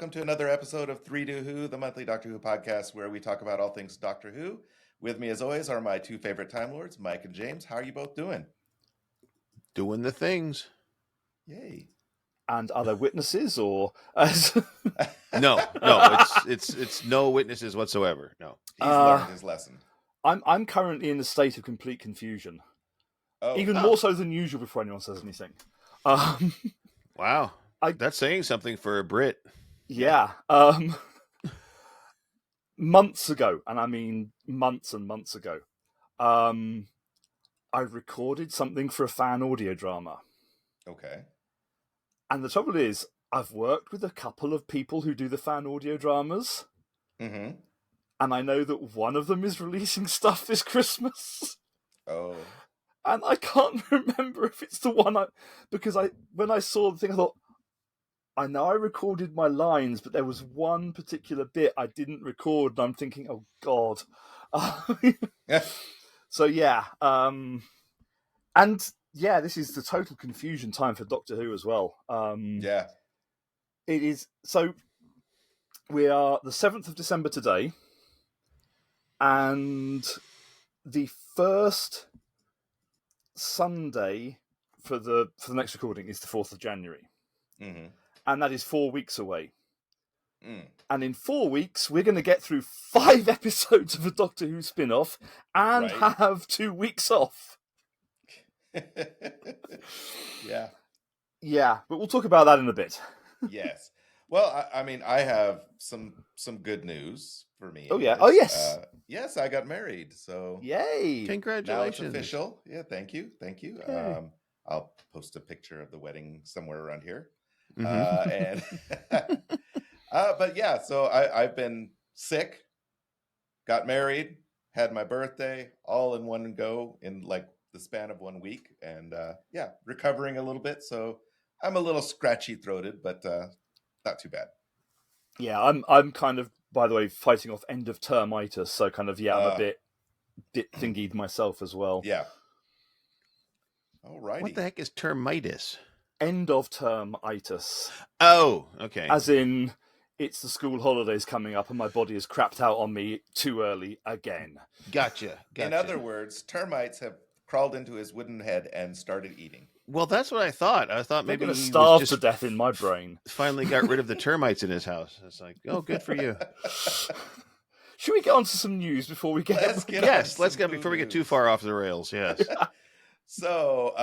welcome to another episode of 3-Do-Who, the monthly Doctor Who podcast where we talk about all things Doctor Who. With me, as always, are my two favorite Time Lords, Mike and James. How are you both doing? Doing the things. Yay. And other witnesses, or No, it's no witnesses whatsoever. No, he's learned his lesson. I'm currently in a state of complete confusion, even more so than usual before anyone says anything. Wow, that's saying something for a Brit. Yeah. Months ago, and I mean months and months ago, I recorded something for a fan audio drama. Okay. And the trouble is, I've worked with a couple of people who do the fan audio dramas. Mm-hmm. And I know that one of them is releasing stuff this Christmas. Oh. And I can't remember if it's the one because when I saw the thing, I thought, I know I recorded my lines, but there was one particular bit I didn't record, and I'm thinking, oh God. So yeah. And yeah, this is the total confusion time for Doctor Who as well. Yeah. It is. So we are the 7th of December today, and the first Sunday for the next recording is the 4th of January. Mm-hmm. And that is 4 weeks away. Mm. And in 4 weeks, we're going to get through 5 episodes of a Doctor Who spin-off and have 2 weeks off. Yeah. Yeah, but we'll talk about that in a bit. Yes. Well, I mean, I have some good news for me. Oh, yeah. Oh, yes. Yes, I got married. So yay. Congratulations. Now it's official. Yeah, thank you. Thank you. Okay. I'll post a picture of the wedding somewhere around here. Mm-hmm. But yeah, so I've been sick, got married, had my birthday, all in one go in like the span of 1 week, and yeah, recovering a little bit. So I'm a little scratchy throated, but not too bad. Yeah, I'm kind of, by the way, fighting off end of termitis, so kind of I'm a bit thingied myself as well. Yeah. All righty. What the heck is termitis? End of termitis. Oh, okay. As in, it's the school holidays coming up and my body is crapped out on me too early again. Gotcha. In other words, termites have crawled into his wooden head and started eating. Well, that's what I thought. I thought maybe he starved was just to death in my brain. Finally got rid of the termites in his house. It's like, oh, good for you. Should we get on to some news before we get? Let's get before we get too far off the rails. Yes. So,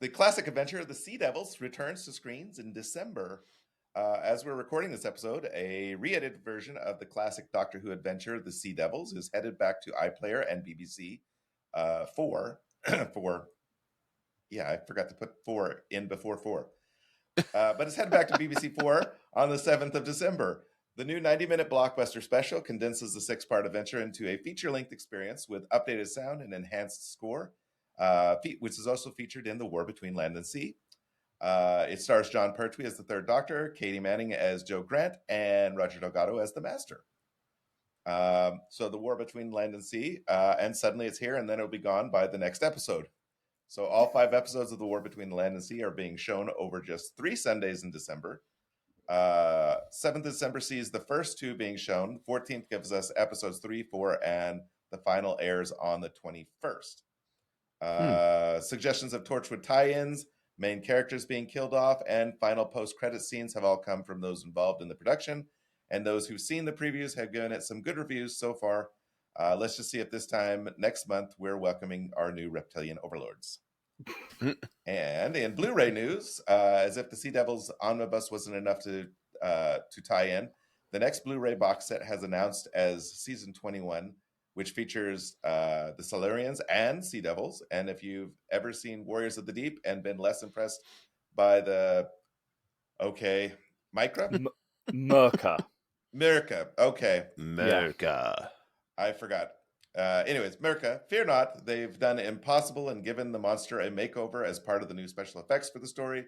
the classic adventure of the Sea Devils returns to screens in December. As we're recording this episode, a re-edited version of the classic Doctor Who adventure, The Sea Devils, is headed back to iPlayer and BBC for yeah, I forgot to put 4 in before 4. But it's headed back to BBC 4 on the 7th of December. The new 90-minute blockbuster special condenses the 6-part adventure into a feature-length experience with updated sound and enhanced score, which is also featured in The War Between Land and Sea. It stars John Pertwee as the Third Doctor, Katie Manning as Jo Grant, and Roger Delgado as the Master. So The War Between Land and Sea, and suddenly it's here, and then it'll be gone by the next episode. So all 5 episodes of The War Between Land and Sea are being shown over just 3 Sundays in December. 7th December sees the first 2 being shown. 14th gives us episodes 3, 4, and the final airs on the 21st. Suggestions of Torchwood tie-ins, main characters being killed off, and final post-credit scenes have all come from those involved in the production. And those who've seen the previews have given it some good reviews so far. Let's just see if this time next month we're welcoming our new reptilian overlords. And in Blu-ray news, as if the Sea Devils omnibus wasn't enough to tie in, the next Blu-ray box set has announced as season 21, which features the Solarians and Sea Devils. And if you've ever seen Warriors of the Deep and been less impressed by the Micra? Mirka. Okay. Mirka. Yeah. I forgot. Anyways, Mirka, fear not. They've done impossible and given the monster a makeover as part of the new special effects for the story,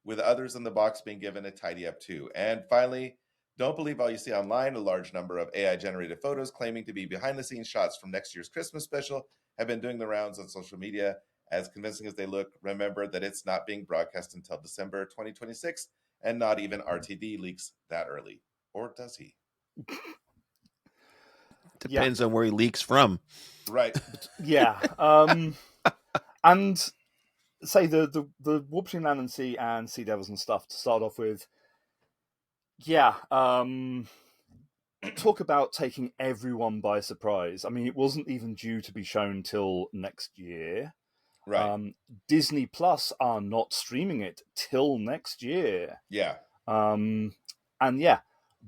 with others in the box being given a tidy up too. And finally, don't believe all you see online. A large number of AI-generated photos claiming to be behind-the-scenes shots from next year's Christmas special have been doing the rounds on social media. As convincing as they look, remember that it's not being broadcast until December 2026, and not even RTD leaks that early. Or does he? Depends on where he leaks from. Right. Yeah. And say the War Between Land and Sea and Sea Devils and stuff to start off with. Yeah. Talk about taking everyone by surprise. I mean, it wasn't even due to be shown till next year. Right. Disney Plus are not streaming it till next year. Yeah. And yeah,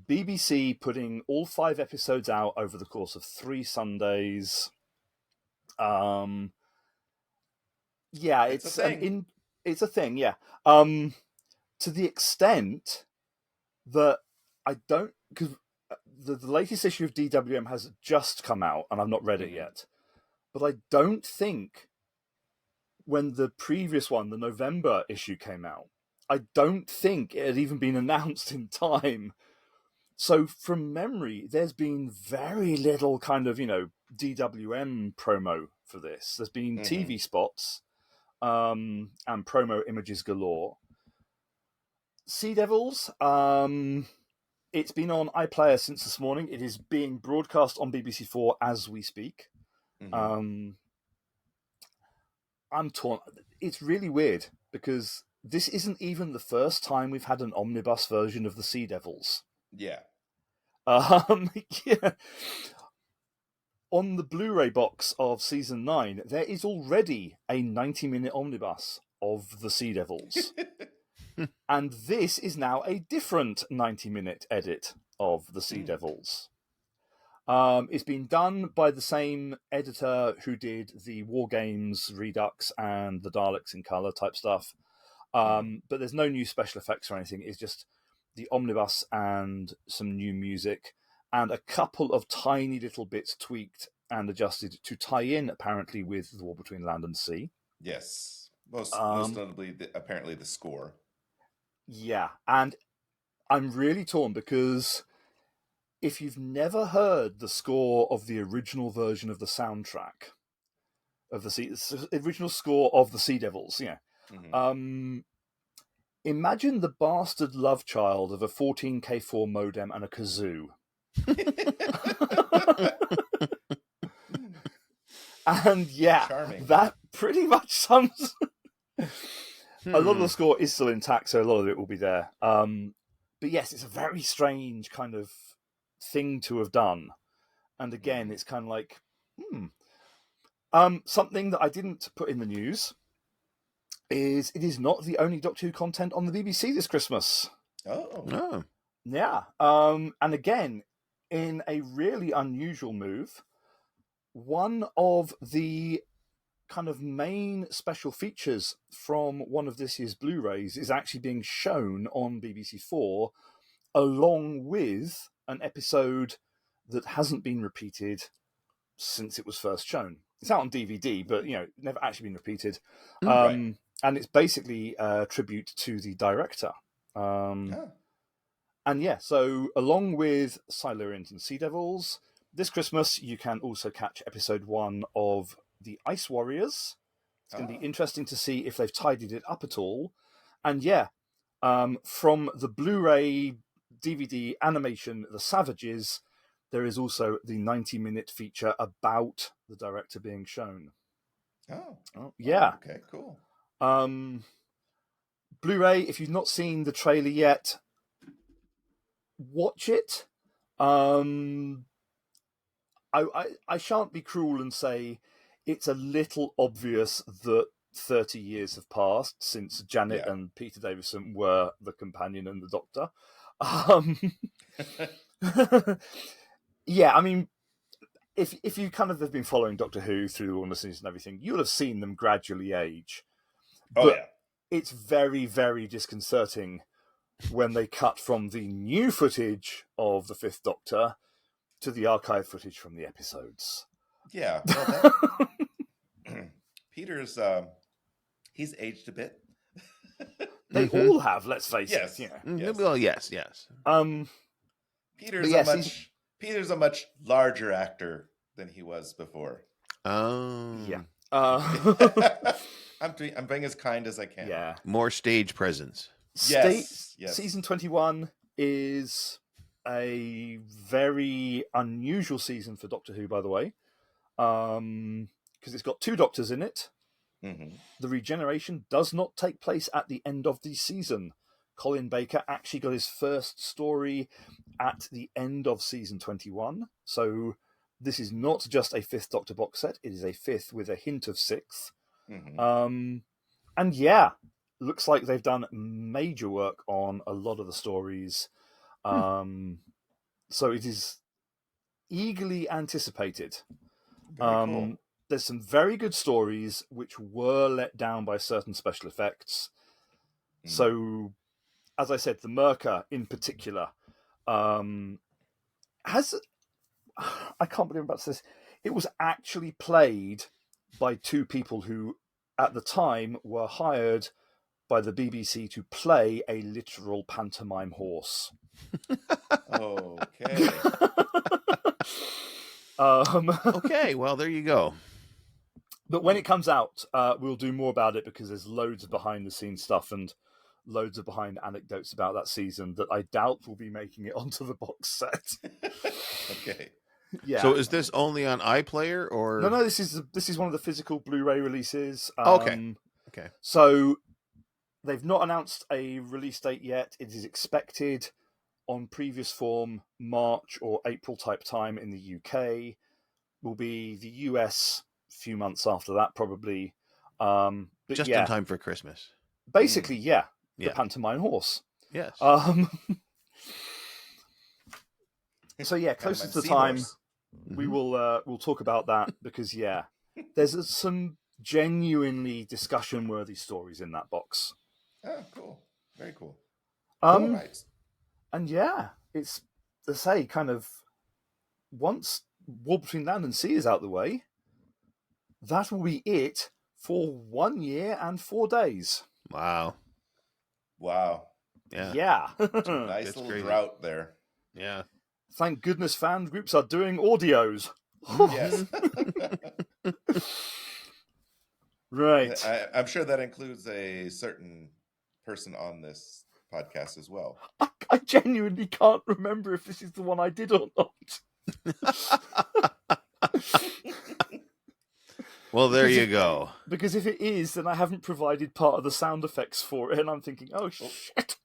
BBC putting all 5 episodes out over the course of 3 Sundays. Yeah, It's a thing. It's a thing, yeah. To the extent that I don't, because the latest issue of DWM has just come out, and I've not read it yet. But I don't think when the previous one, the November issue, came out, I don't think it had even been announced in time. So from memory, there's been very little kind of, DWM promo for this. There's been TV spots and promo images galore. Sea Devils, it's been on iPlayer since this morning. It is being broadcast on BBC4 as we speak. I'm torn. It's really weird because this isn't even the first time we've had an omnibus version of the Sea Devils. Yeah. Yeah. On the Blu-ray box of season 9, there is already a 90-minute omnibus of the Sea Devils. And this is now a different 90-minute edit of the Sea Devils. It's been done by the same editor who did the War Games Redux and the Daleks in colour type stuff. But there's no new special effects or anything. It's just the omnibus and some new music and a couple of tiny little bits tweaked and adjusted to tie in, apparently, with the War Between Land and Sea. Yes. Most notably, apparently, the score. Yeah, and I'm really torn because if you've never heard the score of the original version of the soundtrack of the original score of the Sea Devils, imagine the bastard love child of a 14K4 modem and a kazoo. And yeah, charming. That pretty much sums. A lot of the score is still intact, so a lot of it will be there. But yes, it's a very strange kind of thing to have done. And again, it's kind of like, something that I didn't put in the news is it is not the only Doctor Who content on the BBC this Christmas. Oh. Yeah. And again, in a really unusual move, one of the kind of main special features from one of this year's Blu-rays is actually being shown on BBC4 along with an episode that hasn't been repeated since it was first shown. It's out on DVD, but never actually been repeated. Right. And it's basically a tribute to the director. And yeah, so along with Silurians and Sea Devils, this Christmas you can also catch episode 1 of The Ice Warriors. It's going to be interesting to see if they've tidied it up at all. And yeah, from the Blu-ray DVD animation The Savages, there is also the 90-minute feature about the director being shown. Yeah. Okay, cool. Blu-ray, if you've not seen the trailer yet, watch it. I shan't be cruel and say it's a little obvious that 30 years have passed since Janet and Peter Davison were the companion and the Doctor. Yeah, I mean, if you kind of have been following Doctor Who through the illnesses and everything, you'll have seen them gradually age. It's very, very disconcerting when they cut from the new footage of the Fifth Doctor to the archive footage from the episodes. Yeah. Well, Peter's he's aged a bit. They all have, let's face it. Yeah. Yes. Well, yes. Peter's a much larger actor than he was before. Yeah. I'm being as kind as I can. Yeah. More stage presence. Yes. Season 21 is a very unusual season for Doctor Who, by the way, because it's got 2 Doctors in it. Mm-hmm. The regeneration does not take place at the end of the season. Colin Baker actually got his first story at the end of season 21. So this is not just a 5th Doctor box set. It is a 5th with a hint of 6th. Mm-hmm. And yeah, looks like they've done major work on a lot of the stories. So it is eagerly anticipated. Very cool. There's some very good stories which were let down by certain special effects. So, as I said, the Merca in particular has... I can't believe I'm about to say this. It was actually played by 2 people who, at the time, were hired by the BBC to play a literal pantomime horse. Okay. Okay, well, there you go. But when it comes out, we'll do more about it because there's loads of behind-the-scenes stuff and loads of behind anecdotes about that season that I doubt will be making it onto the box set. Okay. Yeah. So is this only on iPlayer or No, this is one of the physical Blu-ray releases. Okay. So they've not announced a release date yet. It is expected on previous form March or April type time in the UK. Will be the US a few months after that probably. But just yeah, in time for Christmas? basically, yeah. Yeah. The pantomime horse. Yes. So yeah, closer to the time, we'll talk about that because yeah, there's some genuinely discussion-worthy stories in that box. Oh, cool. Very cool. All right. And yeah, it's, to say, kind of, once War Between Land and Sea is out the way, that will be it for 1 year and 4 days. Wow. Yeah. Nice That's little crazy. drought there. Yeah. Thank goodness fan groups are doing audios. Yes. Right. I'm sure that includes a certain person on this podcast as well. I genuinely can't remember if this is the one I did or not. Well, there you go. Because if it is, then I haven't provided part of the sound effects for it, and I'm thinking, oh shit.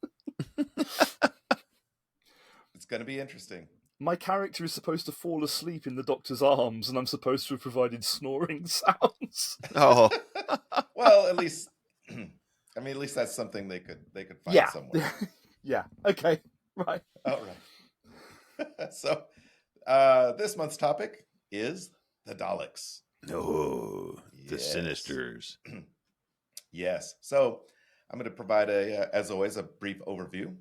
It's going to be interesting. My character is supposed to fall asleep in the Doctor's arms, and I'm supposed to have provided snoring sounds. Oh. Well, at least, at least that's something they could find somewhere. Yeah. Okay. Right. All right. So, this month's topic is the Daleks. No, the Yes. Sinisters. Yes. So, I'm going to provide as always, a brief overview,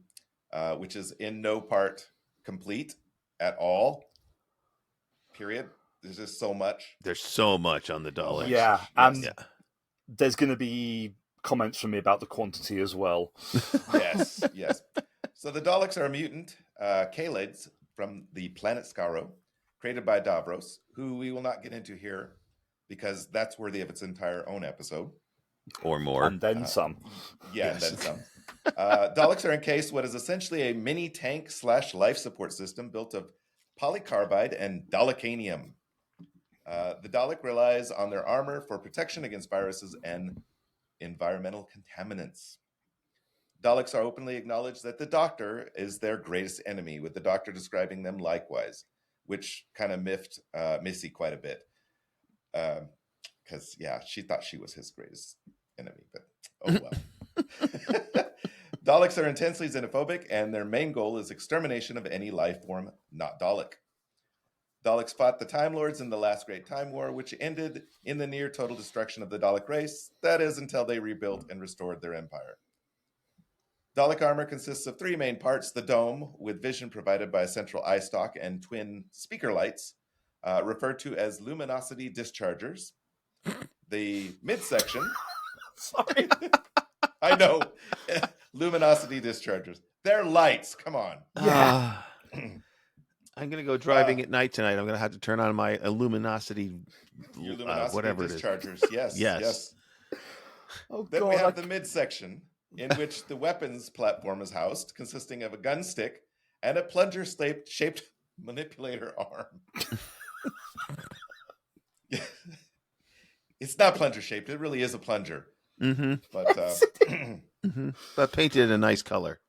which is in no part complete at all. Period. There's just so much. There's so much on the Daleks. Yeah, Yes. and there's going to be comments from me about the quantity as well. Yes. So the Daleks are a mutant Kalids from the planet Skaro, created by Davros, who we will not get into here because that's worthy of its entire own episode. Or more. And then some. Yeah, Yes. and then some. Daleks are encased what is essentially a mini tank / life support system built of polycarbide and Dalekanium. The Dalek relies on their armor for protection against viruses and environmental contaminants. Daleks are openly acknowledged that the Doctor is their greatest enemy, with the Doctor describing them likewise, which kind of miffed Missy quite a bit. Because, she thought she was his greatest enemy, but oh well. Daleks are intensely xenophobic, and their main goal is extermination of any life form not Dalek. Daleks fought the Time Lords in the last Great Time War, which ended in the near total destruction of the Dalek race, that is, until they rebuilt and restored their empire. Dalek armor consists of 3 main parts: the dome, with vision provided by a central eye stalk and twin speaker lights, referred to as luminosity dischargers. The midsection... Sorry. I know. Luminosity dischargers. They're lights. Come on. Yeah. I'm going to go driving at night tonight. I'm going to have to turn on my luminosity, Your luminosity whatever dischargers. it is. Yes. Yes. Oh, Then God, we have the midsection, in which the weapons platform is housed, consisting of a gun stick and a plunger-shaped manipulator arm. It's not plunger-shaped. It really is a plunger. Mm-hmm. But Mm-hmm. But painted in a nice color.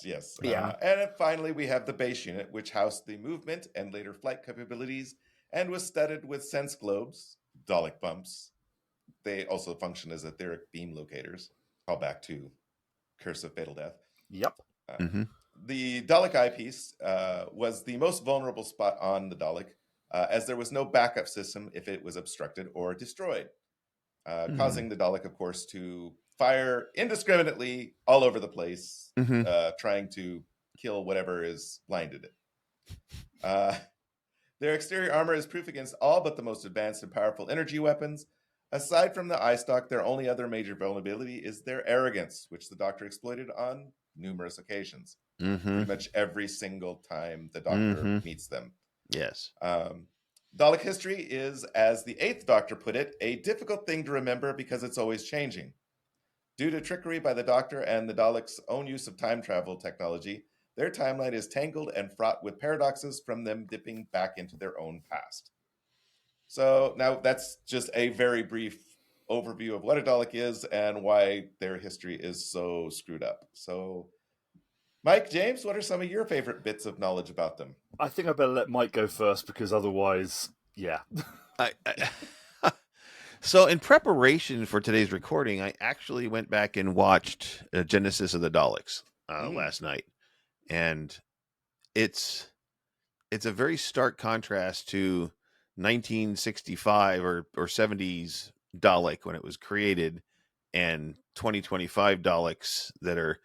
yes. Yeah. And then finally, we have the base unit, which housed the movement and later flight capabilities and was studded with sense globes, Dalek bumps. They also function as etheric beam locators. Call back to Curse of Fatal Death. Yep. Mm-hmm. The Dalek eyepiece was the most vulnerable spot on the Dalek, as there was no backup system if it was obstructed or destroyed, causing the Dalek, of course, to fire indiscriminately all over the place, Mm-hmm. trying to kill whatever is blinded it. Their exterior armor is proof against all but the most advanced and powerful energy weapons. Aside from the eye stock, their only other major vulnerability is their arrogance, which the Doctor exploited on numerous occasions. Mm-hmm. Pretty much every single time the Doctor meets them. Yes. Dalek history is, as the Eighth Doctor put it, a difficult thing to remember because it's always changing. Due to trickery by the Doctor and the Daleks' own use of time travel technology, their timeline is tangled and fraught with paradoxes from them dipping back into their own past. So now that's just a very brief overview of what a Dalek is and why their history is so screwed up. So, Mike, James, what are some of your favorite bits of knowledge about them? I think I better let Mike go first because otherwise, yeah. So in preparation for today's recording, I actually went back and watched Genesis of the Daleks last night. And it's a very stark contrast to 1965 or 70s Dalek when it was created, and 2025 Daleks that are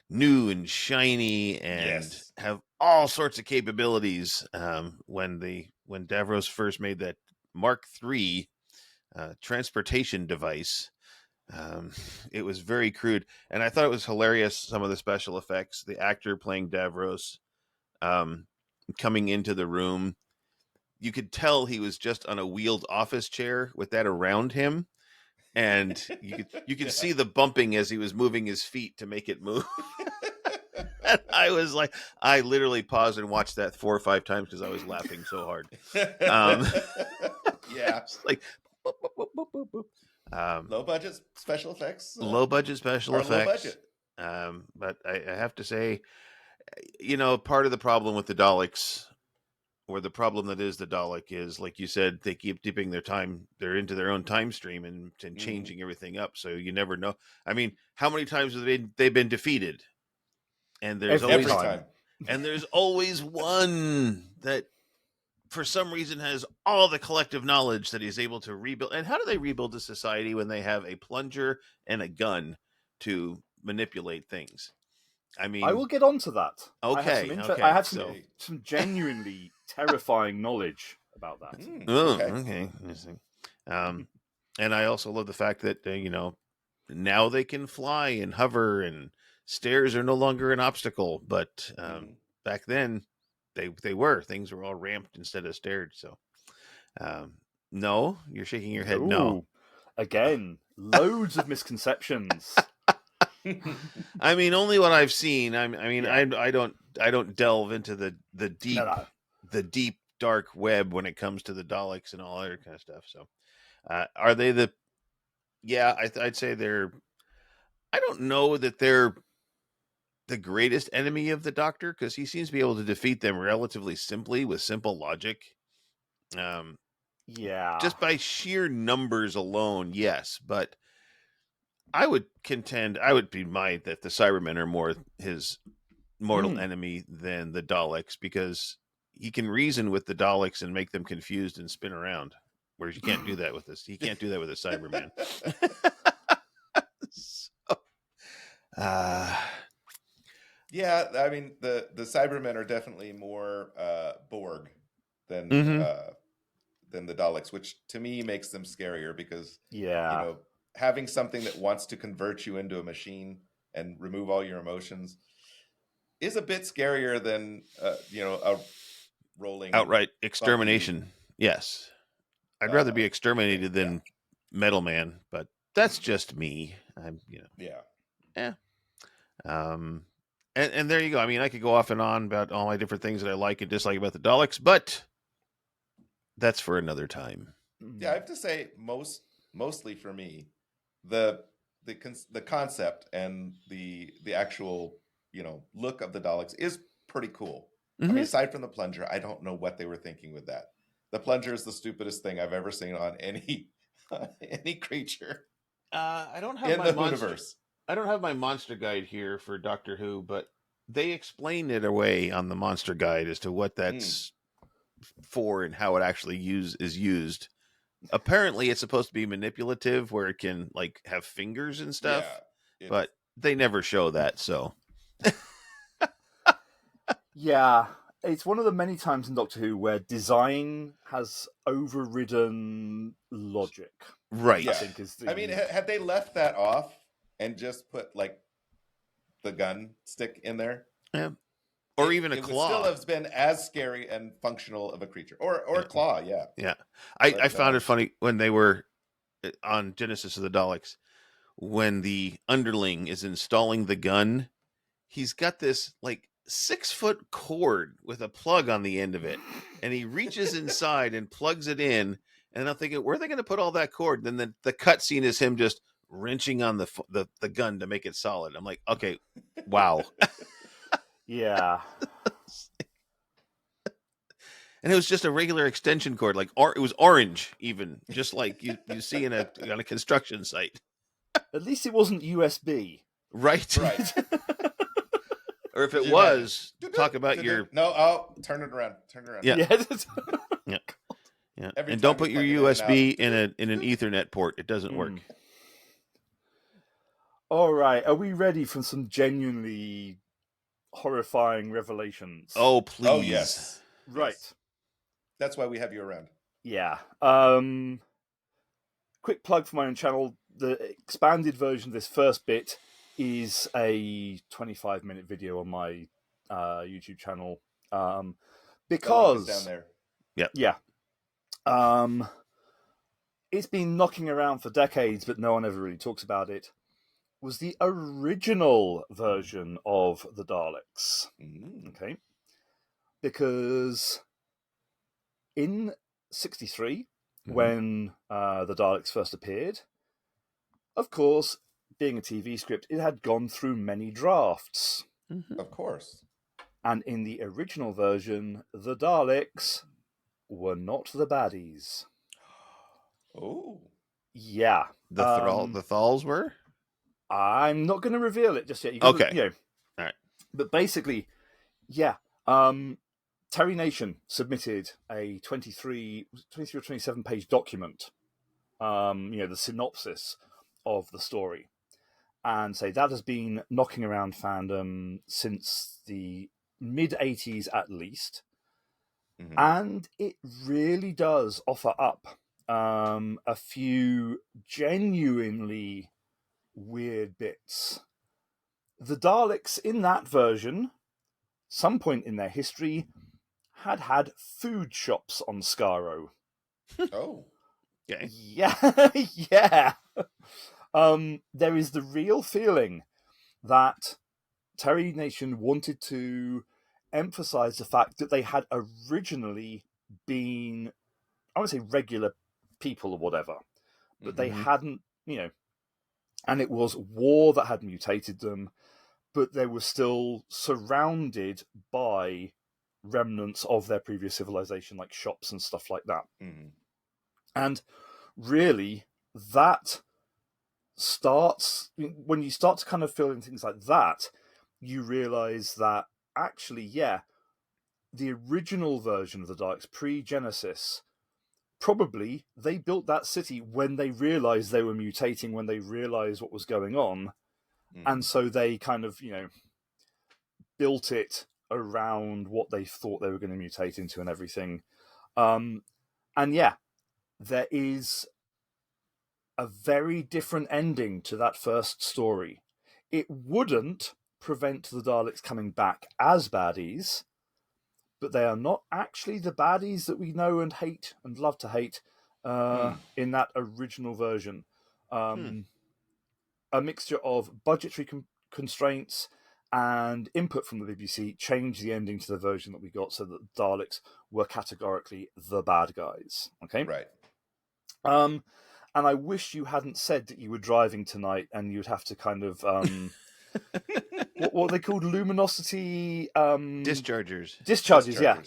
new and shiny and have all sorts of capabilities. When Davros first made that Mark III transportation device, it was very crude, and I thought it was hilarious. Some of the special effects, the actor playing Davros, coming into the room, you could tell he was just on a wheeled office chair with that around him, and you could see the bumping as he was moving his feet to make it move. And I was like, I literally paused and watched that 4 or 5 times because I was laughing so hard. Yeah, it's like boop, boop, boop, boop, boop. Low budget special effects. Low budget special effects. Low budget. But I have to say, part of the problem with the Daleks, or the problem that is the Dalek, is, like you said, they keep dipping they're into their own time stream and changing everything up. So you never know. I mean, how many times have they been defeated? And there's Every always time. And there's always one that for some reason has all the collective knowledge that he's able to rebuild. And how do they rebuild a society when they have a plunger and a gun to manipulate things? I mean, I will get onto that. Okay. I have some genuinely terrifying knowledge about that. Okay. And I also love the fact that now they can fly and hover, and stairs are no longer an obstacle. But back then, things were all ramped instead of stairs. So, no, you're shaking your head. Ooh, no, again, loads of misconceptions. I mean, only what I've seen. I don't delve into the deep the deep dark web when it comes to the Daleks and all other kind of stuff. So, are they the? Yeah, I'd say they're. I don't know that they're the greatest enemy of the Doctor, because he seems to be able to defeat them relatively simply with simple logic. Yeah, just by sheer numbers alone, yes, but I would contend, that the Cybermen are more his mortal enemy than the Daleks, because he can reason with the Daleks and make them confused and spin around, whereas you can't do that with this. He can't do that with a Cyberman. Yeah, I mean the Cybermen are definitely more Borg than the Daleks, which to me makes them scarier because having something that wants to convert you into a machine and remove all your emotions is a bit scarier than a rolling outright extermination. bumpy, yes, I'd rather be exterminated than Metal Man, but that's just me. Yeah. Yeah. And there you go. I mean, I could go off and on about all my different things that I like and dislike about the Daleks, but that's for another time. Yeah, I have to say, mostly for me, the the concept and the actual look of the Daleks is pretty cool. I mean, aside from the plunger, I don't know what they were thinking with that. The plunger is the stupidest thing I've ever seen on any any creature I don't have in my the monster. universe. I don't have my monster guide here for Doctor Who, but they explain it away on the monster guide as to what that's for and how it actually is used. Apparently, it's supposed to be manipulative, where it can like have fingers and stuff, Yeah, but they never show that. So, Yeah, it's one of the many times in Doctor Who where design has overridden logic. right. I yeah. think is the. I mean, had they left that off and just put like the gun stick in there, Yeah. Or even a it would still claw. have been as scary and functional of a creature, or Yeah. a claw. Yeah, Yeah. I But, found it funny when they were on Genesis of the Daleks, when the underling is installing the gun, he's got this like 6-foot cord with a plug on the end of it, and he reaches inside and plugs it in. And I'm thinking, where are they going to put all that cord? Then the cut scene is him just wrenching on the gun to make it solid. I'm like, okay, wow. Yeah. And it was just a regular extension cord, like it was orange, even just like you see on a construction site, At least it wasn't USB. right? right. Or if Could it you was, imagine? talk about your No. Oh, turn it around. Turn it around. Yeah. Yeah. Yeah. Every And time don't put you your plug it USB in and in an Ethernet port; it doesn't work. All right. Are we ready for some genuinely horrifying revelations? Oh, please! Oh yes. Right. Yes. That's why we have you around. Yeah. Quick plug for my own channel. The expanded version of this first bit is a 25-minute video on my YouTube channel. Because down there. Yeah. It's been knocking around for decades, but no one ever really talks about it. Was the original version of the Daleks. Okay. Because in 1963, when the Daleks first appeared, of course, being a TV script, it had gone through many drafts. Of course. And in the original version, the Daleks were not the baddies. Oh. Yeah. The Thralls were? I'm not going to reveal it just yet. Okay. All right. But basically, yeah. Terry Nation submitted a 23 or 27 page document, the synopsis of the story, and say that has been knocking around fandom since the mid 80s at least. And it really does offer up a few genuinely weird bits. The Daleks in that version, some point in their history, had food shops on Skaro. Oh. Okay. Yeah, yeah. There is the real feeling that Terry Nation wanted to emphasize the fact that they had originally been, I won't say regular people or whatever, but they hadn't, and it was war that had mutated them, but they were still surrounded by remnants of their previous civilization, like shops and stuff like that. And really, that starts, when you start to kind of fill in things like that, you realize that actually, yeah, the original version of the Daleks, pre-Genesis, probably they built that city when they realized they were mutating, when they realized what was going on. And so they kind of, built it around what they thought they were going to mutate into and everything. And yeah, there is a very different ending to that first story. It wouldn't prevent the Daleks coming back as baddies, but they are not actually the baddies that we know and hate and love to hate in that original version. a mixture of budgetary constraints and input from the BBC changed the ending to the version that we got, so that the Daleks were categorically the bad guys. Okay, Right. and I wish you hadn't said that you were driving tonight, and you'd have to kind of what are they called? Luminosity Dischargers. Discharges, yeah.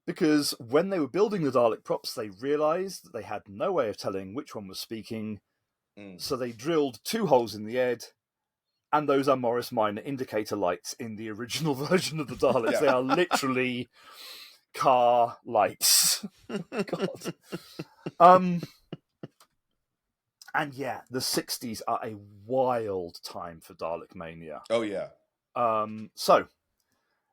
Because when they were building the Dalek props, they realised that they had no way of telling which one was speaking, so they drilled 2 holes in the head, and those are Morris Minor indicator lights in the original version of the Daleks. They are literally car lights. God. And yeah, the 60s are a wild time for Dalek Mania. Oh, yeah. So,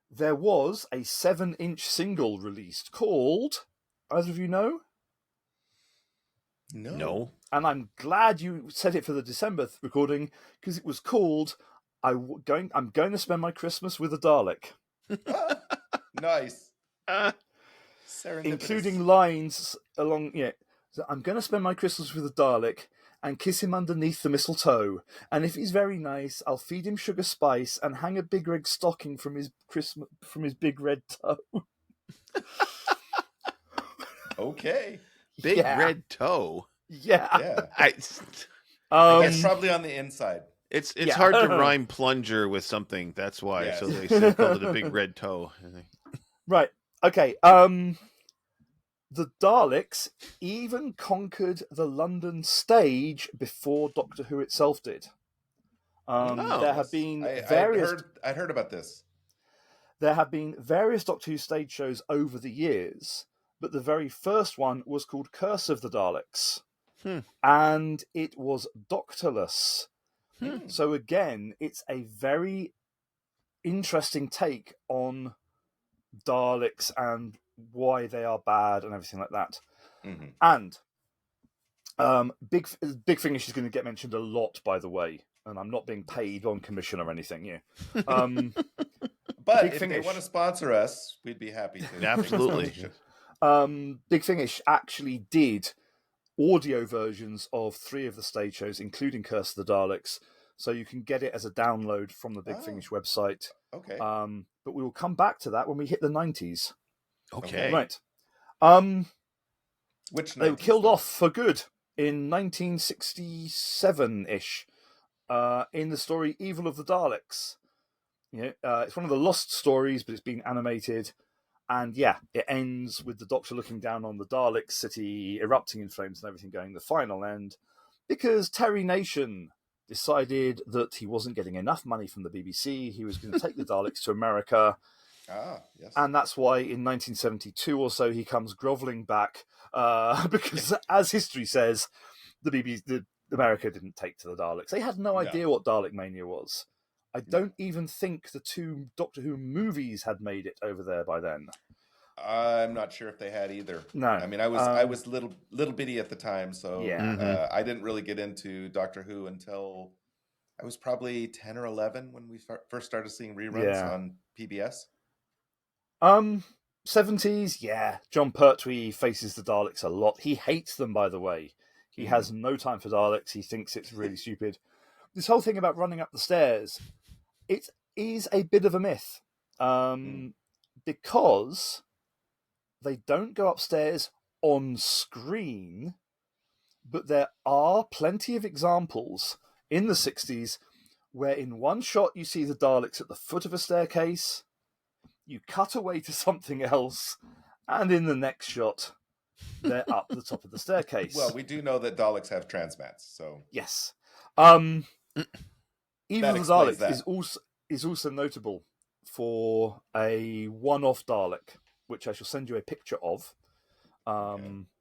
there was a 7-inch single released called, either of you know? No. And I'm glad you said it for the December recording, because it was called I'm going to spend my Christmas with a Dalek. Nice. Including lines along, so I'm going to spend my Christmas with a Dalek and kiss him underneath the mistletoe. And if he's very nice, I'll feed him sugar spice and hang a big red stocking from his big red toe. Okay. Big red toe. Yeah. I guess probably on the inside. It's hard to rhyme plunger with something. That's why. Yes. So they called it a big red toe. Right. Okay. The Daleks even conquered the London stage before Doctor Who itself did. There have been various. I'd heard about this. There have been various Doctor Who stage shows over the years, but the very first one was called Curse of the Daleks, and it was Doctorless. So again, it's a very interesting take on Daleks and why they are bad and everything like that. And Big Finish is going to get mentioned a lot, by the way, and I'm not being paid on commission or anything. But Big if Finish. they want to sponsor us, we'd be happy to. Absolutely. Big Finish actually did audio versions of 3 of the stage shows, including Curse of the Daleks, so you can get it as a download from the Big Finish website. Okay. But we will come back to that when we hit the 90s. Okay. Right. Which they were killed off for good in 1967-ish in the story Evil of the Daleks. It's one of the lost stories, but it's been animated. And it ends with the Doctor looking down on the Dalek city, erupting in flames and everything going the final end, because Terry Nation decided that he wasn't getting enough money from the BBC. He was going to take the Daleks to America. Yes. And that's why in 1972 or so he comes grovelling back, because as history says, America didn't take to the Daleks. They had no idea what Dalek Mania was. I don't even think the 2 Doctor Who movies had made it over there by then. I'm not sure if they had either. No, I mean, I was little bitty at the time, so I didn't really get into Doctor Who until I was probably 10 or 11 when we first started seeing reruns on PBS. 70s, John Pertwee faces the Daleks a lot. He hates them, by the way. He has no time for Daleks. He thinks it's really stupid. This whole thing about running up the stairs, it is a bit of a myth, because they don't go upstairs on screen, but there are plenty of examples in the 60s where in one shot you see the Daleks at the foot of a staircase, you cut away to something else, and in the next shot, they're up the top of the staircase. Well, we do know that Daleks have transmats, so... Yes. Evil of the Daleks is also notable for a one-off Dalek, which I shall send you a picture of,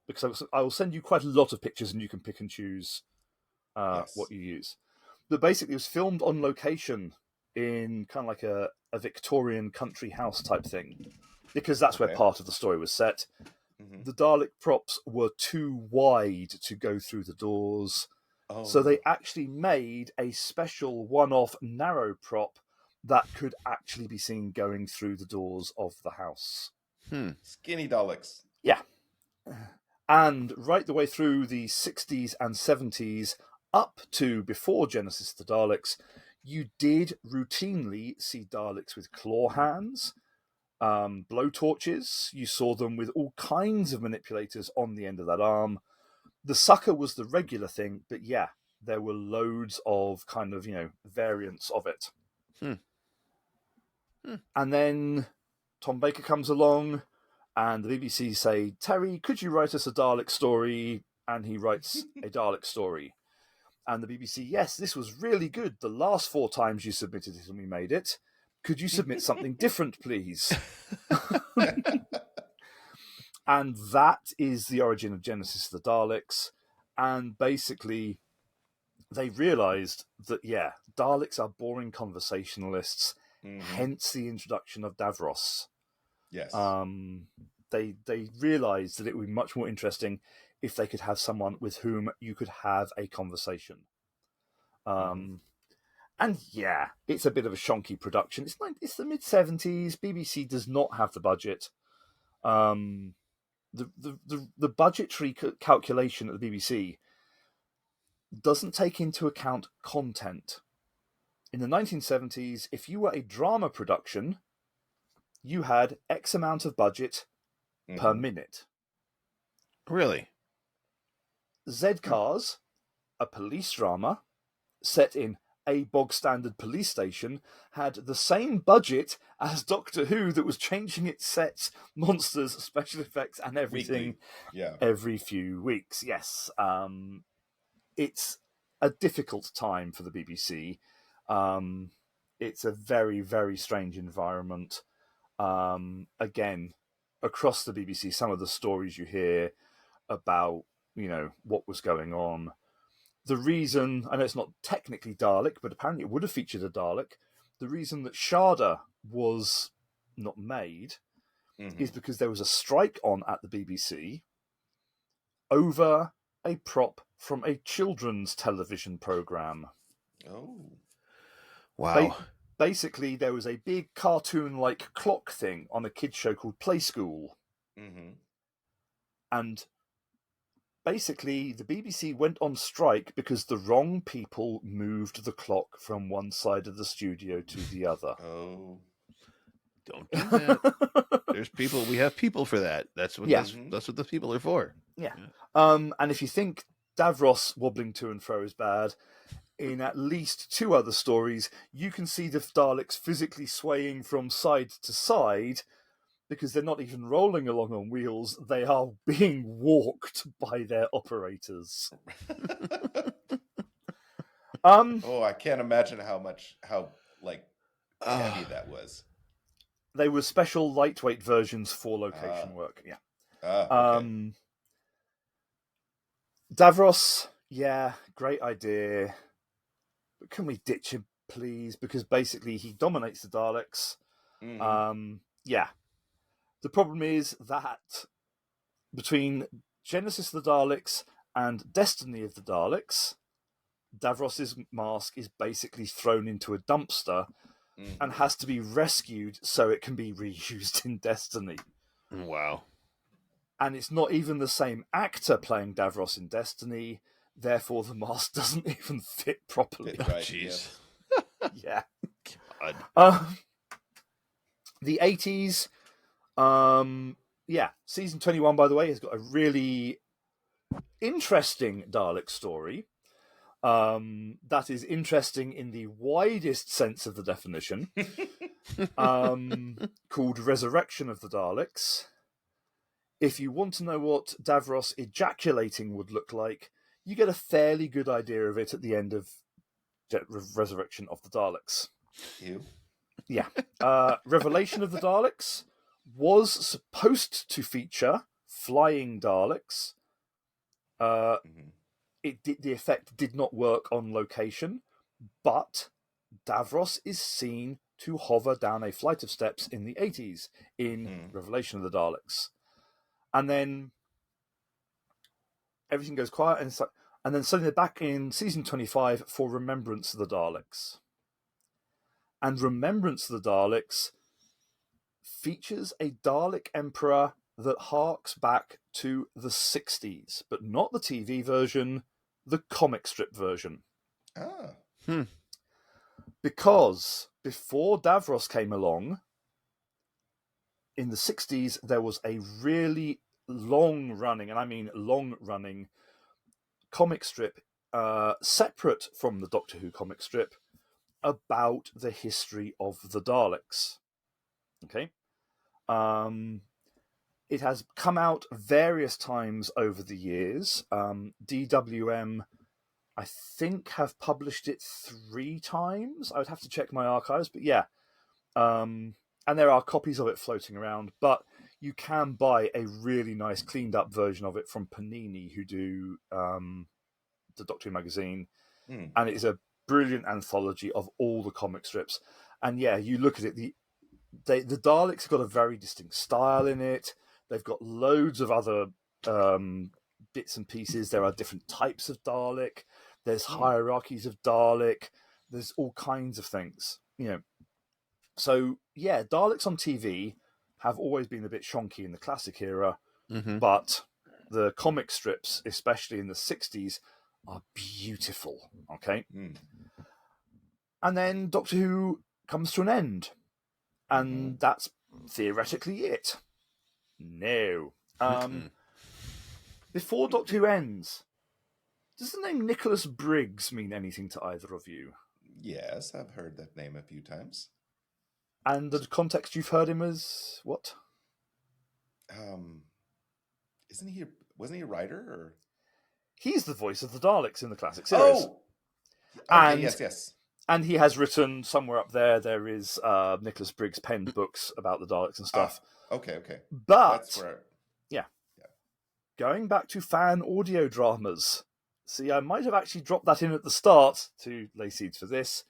because I will send you quite a lot of pictures and you can pick and choose what you use. But basically it was filmed on location in kind of like a Victorian country house type thing, because that's where part of the story was set. The Dalek props were too wide to go through the doors, so they actually made a special one-off narrow prop that could actually be seen going through the doors of the house. Skinny Daleks. Yeah. And right the way through the 60s and 70s, up to before Genesis of the Daleks, you did routinely see Daleks with claw hands, blowtorches. You saw them with all kinds of manipulators on the end of that arm. The sucker was the regular thing, but yeah, there were loads of kind of, variants of it. And then Tom Baker comes along, and the BBC say, Terry, could you write us a Dalek story? And he writes a Dalek story. And the BBC, yes, this was really good. The last 4 times you submitted it and we made it. Could you submit something different, please? And that is the origin of Genesis of the Daleks. And basically, they realised that, Daleks are boring conversationalists, hence the introduction of Davros. Yes. They realised that it would be much more interesting if they could have someone with whom you could have a conversation. And it's a bit of a shonky production. It's the mid-70s. BBC does not have the budget. The budgetary calculation at the BBC doesn't take into account content. In the 1970s, if you were a drama production, you had X amount of budget per minute. Really? Z-Cars, a police drama set in a bog-standard police station, had the same budget as Doctor Who that was changing its sets, monsters, special effects, and everything every few weeks. Yes. It's a difficult time for the BBC. It's a very, very strange environment. Again, across the BBC, some of the stories you hear about, what was going on. The reason, I know it's not technically Dalek, but apparently it would have featured a Dalek. The reason that Sharda was not made is because there was a strike on at the BBC over a prop from a children's television programme. Oh. Wow. Basically, there was a big cartoon-like clock thing on a kids' show called Play School. And basically, the BBC went on strike because the wrong people moved the clock from one side of the studio to the other. Oh. Don't do that. There's people. We have people for that. That's what that's what the people are for. Yeah. And if you think Davros wobbling to and fro is bad, in at least 2 other stories, you can see the Daleks physically swaying from side to side because they're not even rolling along on wheels. They are being walked by their operators. I can't imagine how heavy that was. They were special lightweight versions for location work. Yeah. Okay. Davros, great idea. But can we ditch him, please? Because basically he dominates the Daleks. The problem is that between Genesis of the Daleks and Destiny of the Daleks, Davros's mask is basically thrown into a dumpster and has to be rescued so it can be reused in Destiny. Wow. And it's not even the same actor playing Davros in Destiny, therefore the mask doesn't even fit properly. Right, Jeez. Yeah. God. The 80s, season 21, by the way, has got a really interesting Dalek story. That is interesting in the widest sense of the definition, called Resurrection of the Daleks. If you want to know what Davros ejaculating would look like, you get a fairly good idea of it at the end of Resurrection of the Daleks. Ew. Yeah. Revelation of the Daleks was supposed to feature flying Daleks. The effect did not work on location, but Davros is seen to hover down a flight of steps in the 80s in Revelation of the Daleks. And then everything goes quiet, and then suddenly they're back in season 25 for Remembrance of the Daleks. And Remembrance of the Daleks features a Dalek Emperor that harks back to the 60s, but not the TV version, the comic strip version. Ah. Because before Davros came along, in the 60s, there was a really long-running, and I mean long-running, comic strip separate from the Doctor Who comic strip about the history of the Daleks. Okay? It has come out various times over the years. DWM, I think, have published it 3 times. I would have to check my archives, but yeah. And there are copies of it floating around, but you can buy a really nice cleaned up version of it from Panini, who do the Doctor Who magazine. And it is a brilliant anthology of all the comic strips. And yeah, you look at it, the Daleks have got a very distinct style in it. They've got loads of other bits and pieces. There are different types of Dalek. There's hierarchies of Dalek. There's all kinds of things, you know. So yeah, Daleks on TV have always been a bit shonky in the classic era, but the comic strips, especially in the 60s, are beautiful. Okay. And then Doctor Who comes to an end. And that's theoretically it. No. Before Doctor Who ends, does the name Nicholas Briggs mean anything to either of you? Yes, I've heard that name a few times. And the context you've heard him as what? Wasn't he a writer? Or He's the voice of the Daleks in the classic series. Oh, okay, yes. And he has written somewhere up there. There is Nicholas Briggs penned books about the Daleks and stuff. Okay. But that's where, yeah, going back to fan audio dramas. See, I might have actually dropped that in at the start to lay seeds for this.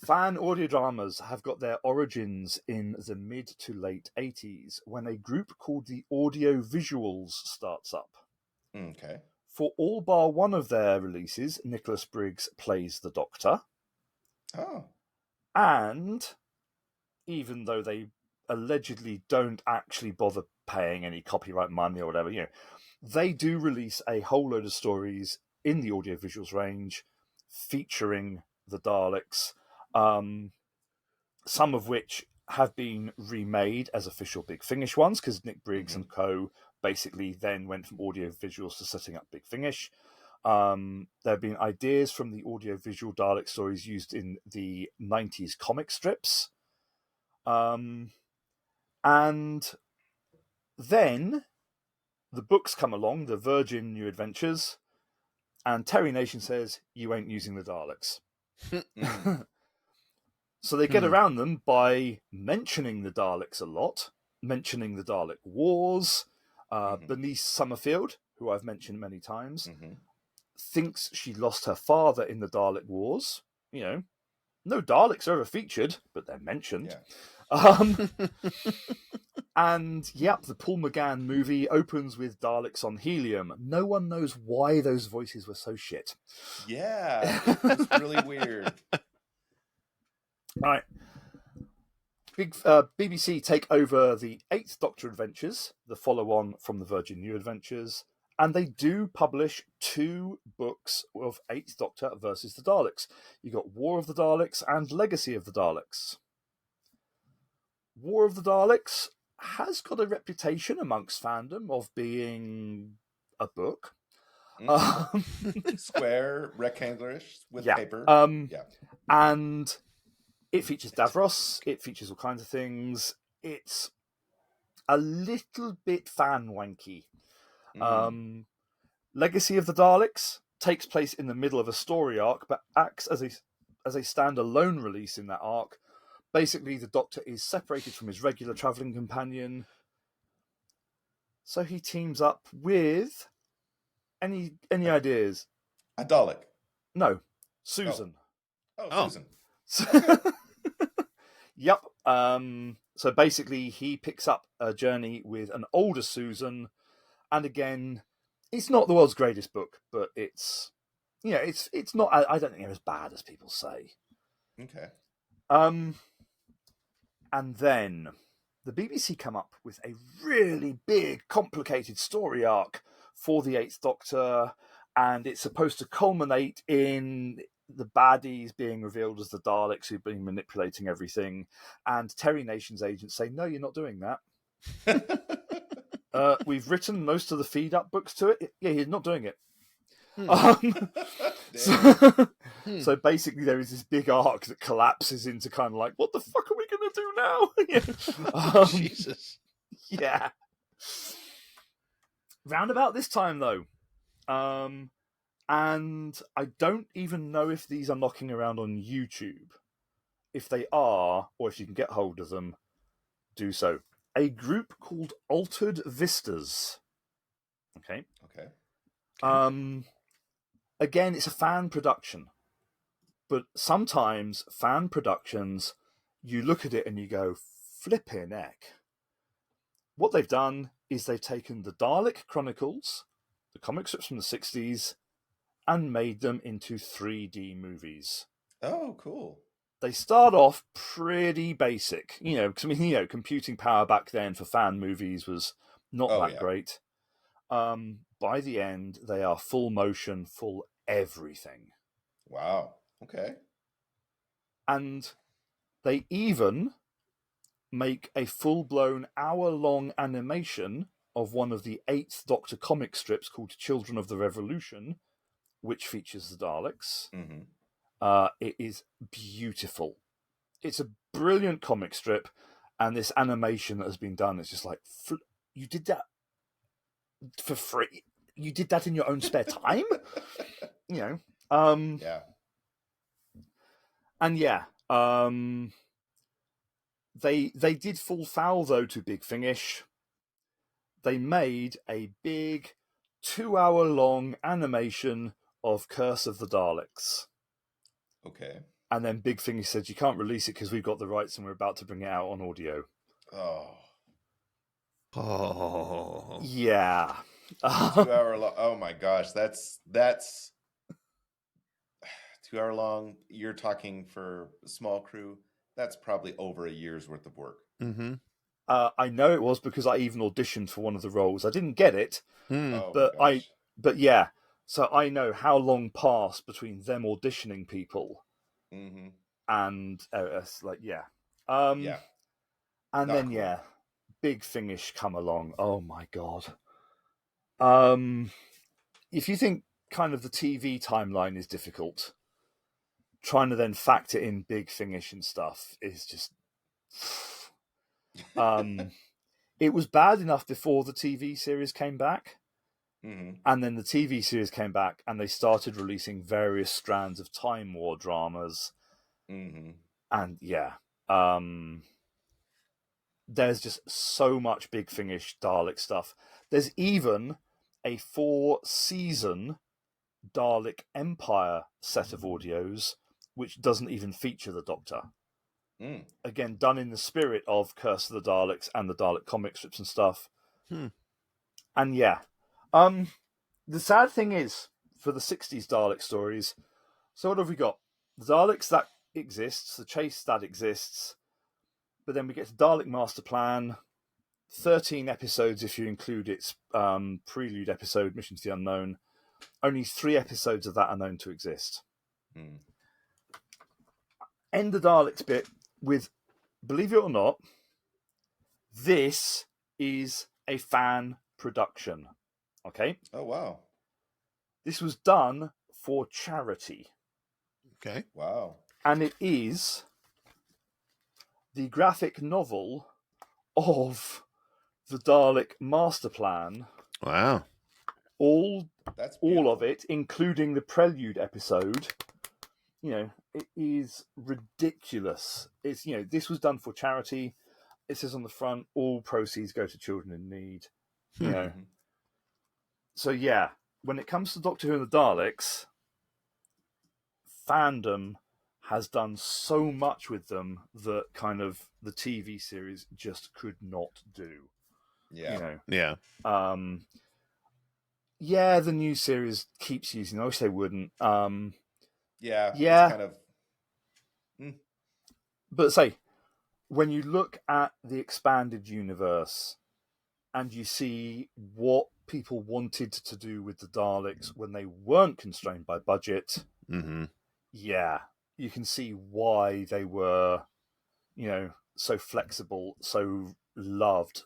Fan audio dramas have got their origins in the mid to late 80s when a group called the Audio Visuals starts up. Okay. For all bar one of their releases, Nicholas Briggs plays the Doctor. Oh. And even though they allegedly don't actually bother paying any copyright money or whatever, you know, they do release a whole load of stories in the audio visuals range featuring the Daleks, some of which have been remade as official Big Finish ones, because Nick Briggs and co. basically then went from audio visuals to setting up Big Finish. There have been ideas from the audio visual Dalek stories used in the 90s comic strips. And then the books come along, the Virgin New Adventures, and Terry Nation says, you ain't using the Daleks. So they get around them by mentioning the Daleks a lot, mentioning the Dalek Wars. Bernice Summerfield, who I've mentioned many times, thinks she lost her father in the Dalek Wars. You know, no Daleks are ever featured, but they're mentioned. Yeah. And yep, the Paul McGann movie opens with Daleks on helium. No one knows why those voices were so shit. Yeah, it's really weird. All right. BBC take over the 8th Doctor Adventures, the follow-on from the Virgin New Adventures, and they do publish 2 books of 8th Doctor versus the Daleks. You got War of the Daleks and Legacy of the Daleks. War of the Daleks has got a reputation amongst fandom of being a book. Square, rectangularish with paper. And it features Davros. It features all kinds of things. It's a little bit fan wanky. Legacy of the Daleks takes place in the middle of a story arc, but acts as a standalone release in that arc. Basically, the Doctor is separated from his regular travelling companion, so he teams up with any ideas? A Dalek. No, Susan. Oh, Susan. Yep. So basically, he picks up a journey with an older Susan, and again, it's not the world's greatest book, but it's not. I don't think it's as bad as people say. Okay. And then the BBC come up with a really big, complicated story arc for the 8th Doctor, and it's supposed to culminate in the baddies being revealed as the Daleks who've been manipulating everything, and Terry Nation's agents say, "No, you're not doing that. We've written most of the feed-up books to it. Yeah, he's not doing it." So basically, there is this big arc that collapses into kind of like, what the fuck are we going to do now? Jesus. Yeah. Round about this time, though, and I don't even know if these are knocking around on YouTube. If they are, or if you can get hold of them, do so. A group called Altered Vistas. Okay. Again, it's a fan production. But sometimes fan productions, you look at it and you go, flipping heck. What they've done is they've taken the Dalek Chronicles, the comic strips from the 60s, and made them into 3D movies. Oh, cool. They start off pretty basic, because computing power back then for fan movies was not great. By the end, they are full motion, full everything. Wow. Okay. And they even make a full-blown hour-long animation of one of the 8th Doctor comic strips called Children of the Revolution, which features the Daleks. Mm-hmm. It is beautiful. It's a brilliant comic strip, and this animation that has been done is just like, you did that for free? You did that in your own spare time? Yeah. And yeah, they did fall foul, though, to Big Finish. They made a big 2-hour-long animation of Curse of the Daleks. Okay. And then Big Finish said, you can't release it because we've got the rights and we're about to bring it out on audio. Oh. Yeah. 2-hour long. Oh my gosh, that's 2-hour long. You're talking for a small crew. That's probably over a year's worth of work. Mm-hmm. I know it was because I even auditioned for one of the roles. I didn't get it, but yeah. So I know how long passed between them auditioning people, mm-hmm. and like yeah, and not then cool. Big Finish come along. Oh my god. If you think kind of the TV timeline is difficult, trying to then factor in Big Finish and stuff is just. It was bad enough before the TV series came back. Mm-hmm. And then the TV series came back and they started releasing various strands of Time War dramas. Mm-hmm. And yeah, there's just so much Big Finish Dalek stuff. There's even a 4-season Dalek Empire set of audios, which doesn't even feature the Doctor. Mm. Again, done in the spirit of Curse of the Daleks and the Dalek comic strips and stuff. And yeah. The sad thing is, for the 60s Dalek stories, so what have we got? The Daleks, that exists, the Chase, that exists, but then we get to Dalek Master Plan, 13 episodes if you include its prelude episode, Mission to the Unknown. Only 3 episodes of that are known to exist. End the Daleks bit with, believe it or not, this is a fan production. Okay? Oh, wow. This was done for charity. Okay. Wow. And it is the graphic novel of the Dalek Master Plan. Wow. All of beautiful. it, including the prelude episode. It is ridiculous. It's, this was done for charity. It says on the front, all proceeds go to children in need. So yeah, when it comes to Doctor Who and the Daleks, fandom has done so much with them that kind of the TV series just could not do. Yeah. Yeah. Yeah, the new series keeps using. I wish they wouldn't. Yeah. It's kind of. But say, when you look at the expanded universe and you see what people wanted to do with the Daleks when they weren't constrained by budget, Mm-hmm. yeah, you can see why they were, so flexible, so loved.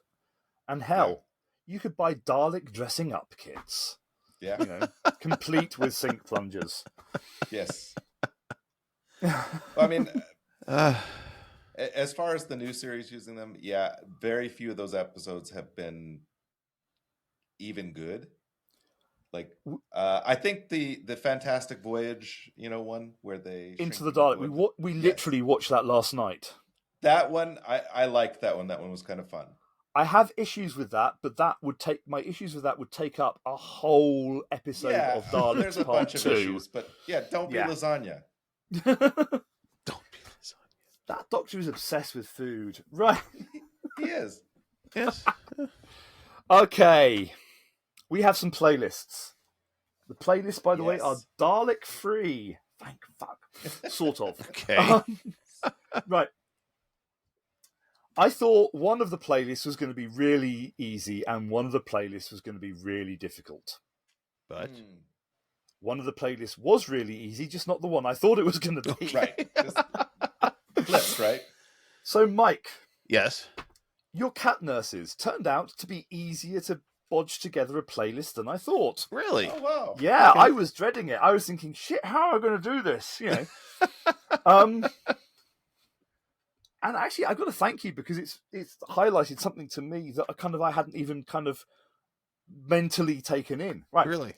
And hell, you could buy Dalek dressing up kits, Yeah. complete with sink plungers. Yes. Well, I mean, Uh, as far as the new series using them, yeah, very few of those episodes have been even good. Like, I think the Fantastic Voyage, one where they Into the shrink Dalek. We literally watched that last night. That one, I liked that one. That one was kind of fun. I have issues with that, but my issues with that would take up a whole episode of Daleks there's a Part bunch 2. of issues, but don't be lasagna. don't be lasagna. That Doctor is obsessed with food, right? He is. Yes. Okay, we have some playlists. The playlists, by the way, are Yes. Dalek free. Thank fuck. Sort of. Okay. Right. I thought one of the playlists was going to be really easy and one of the playlists was going to be really difficult. But one of the playlists was really easy, just not the one I thought it was going to be. Right. Just flips, right? So, Mike, yes. your cat nurses turned out to be easier to bodge together a playlist than I thought. Really? Oh, wow. Yeah, Okay. I was dreading it. I was thinking, shit, how am I going to do this? And actually, I've got to thank you because it's highlighted something to me that I hadn't even kind of mentally taken in. Right. Really?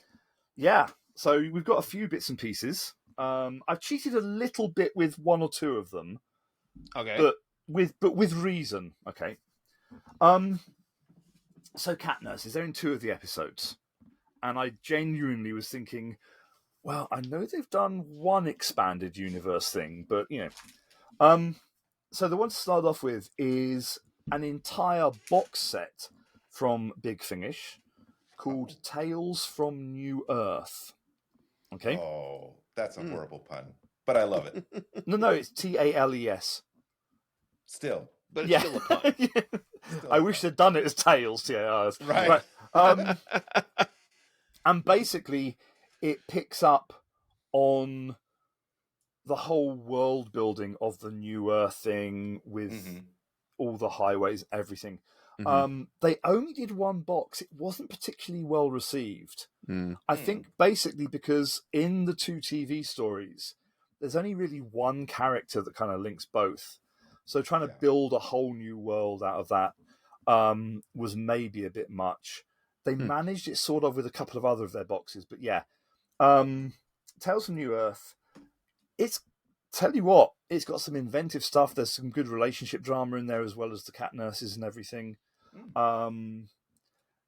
Yeah. So we've got a few bits and pieces. I've cheated a little bit with one or two of them, Okay. but with reason. Okay. So cat nurses, they're in 2 of the episodes, and I genuinely was thinking, well, I know they've done one expanded universe thing, but So the one to start off with is an entire box set from Big Finish called Tales from New Earth. Okay. Oh, that's a horrible pun, but I love it. No, it's Tales. Still. But it's still a pun. Yeah. Still I a wish pun. they'd done it as Tales, Tales. Right. And basically, it picks up on the whole world building of the New Earth thing with all the highways, everything. They only did one box. It wasn't particularly well received. I think basically because in the 2 TV stories, there's only really one character that kind of links both. So trying to build a whole new world out of that was maybe a bit much. They managed it sort of with a couple of other of their boxes, but yeah. Tales from New Earth, tell you what, it's got some inventive stuff. There's some good relationship drama in there as well as the cat nurses and everything.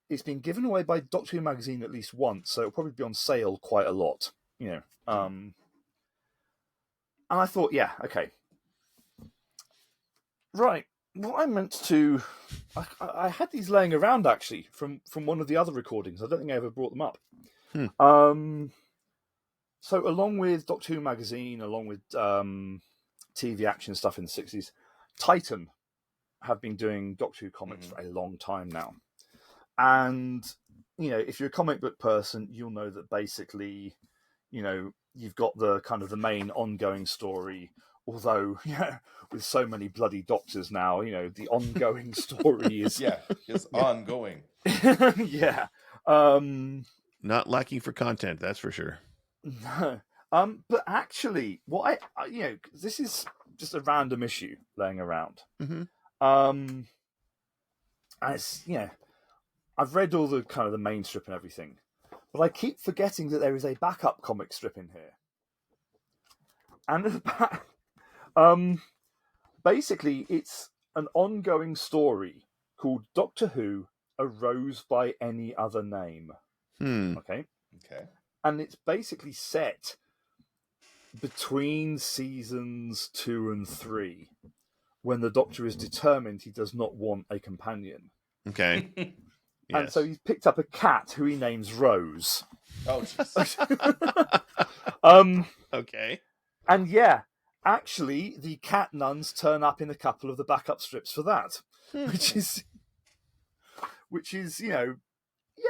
It's been given away by Doctor Who magazine at least once, so it'll probably be on sale quite a lot. And I thought, yeah, okay. Right. What I meant to... I had these laying around, actually, from one of the other recordings. I don't think I ever brought them up. So along with Doctor Who magazine, along with TV action stuff in the 60s, Titan have been doing Doctor Who comics for a long time now. And, if you're a comic book person, you'll know that basically, you've got the kind of the main ongoing story. Although, with so many bloody doctors now, the ongoing story is... it's ongoing. Yeah. Not lacking for content, that's for sure. No. But actually, what this is just a random issue laying around. As I've read all the kind of the main strip and everything, but I keep forgetting that there is a backup comic strip in here. And at the back, basically, it's an ongoing story called Doctor Who: A Rose by Any Other Name. Okay. And it's basically set between seasons 2 and 3, when the Doctor is determined he does not want a companion. Okay. And so he's picked up a cat who he names Rose. Oh, jeez. Okay. And yeah, actually, the cat nuns turn up in a couple of the backup strips for that, which is,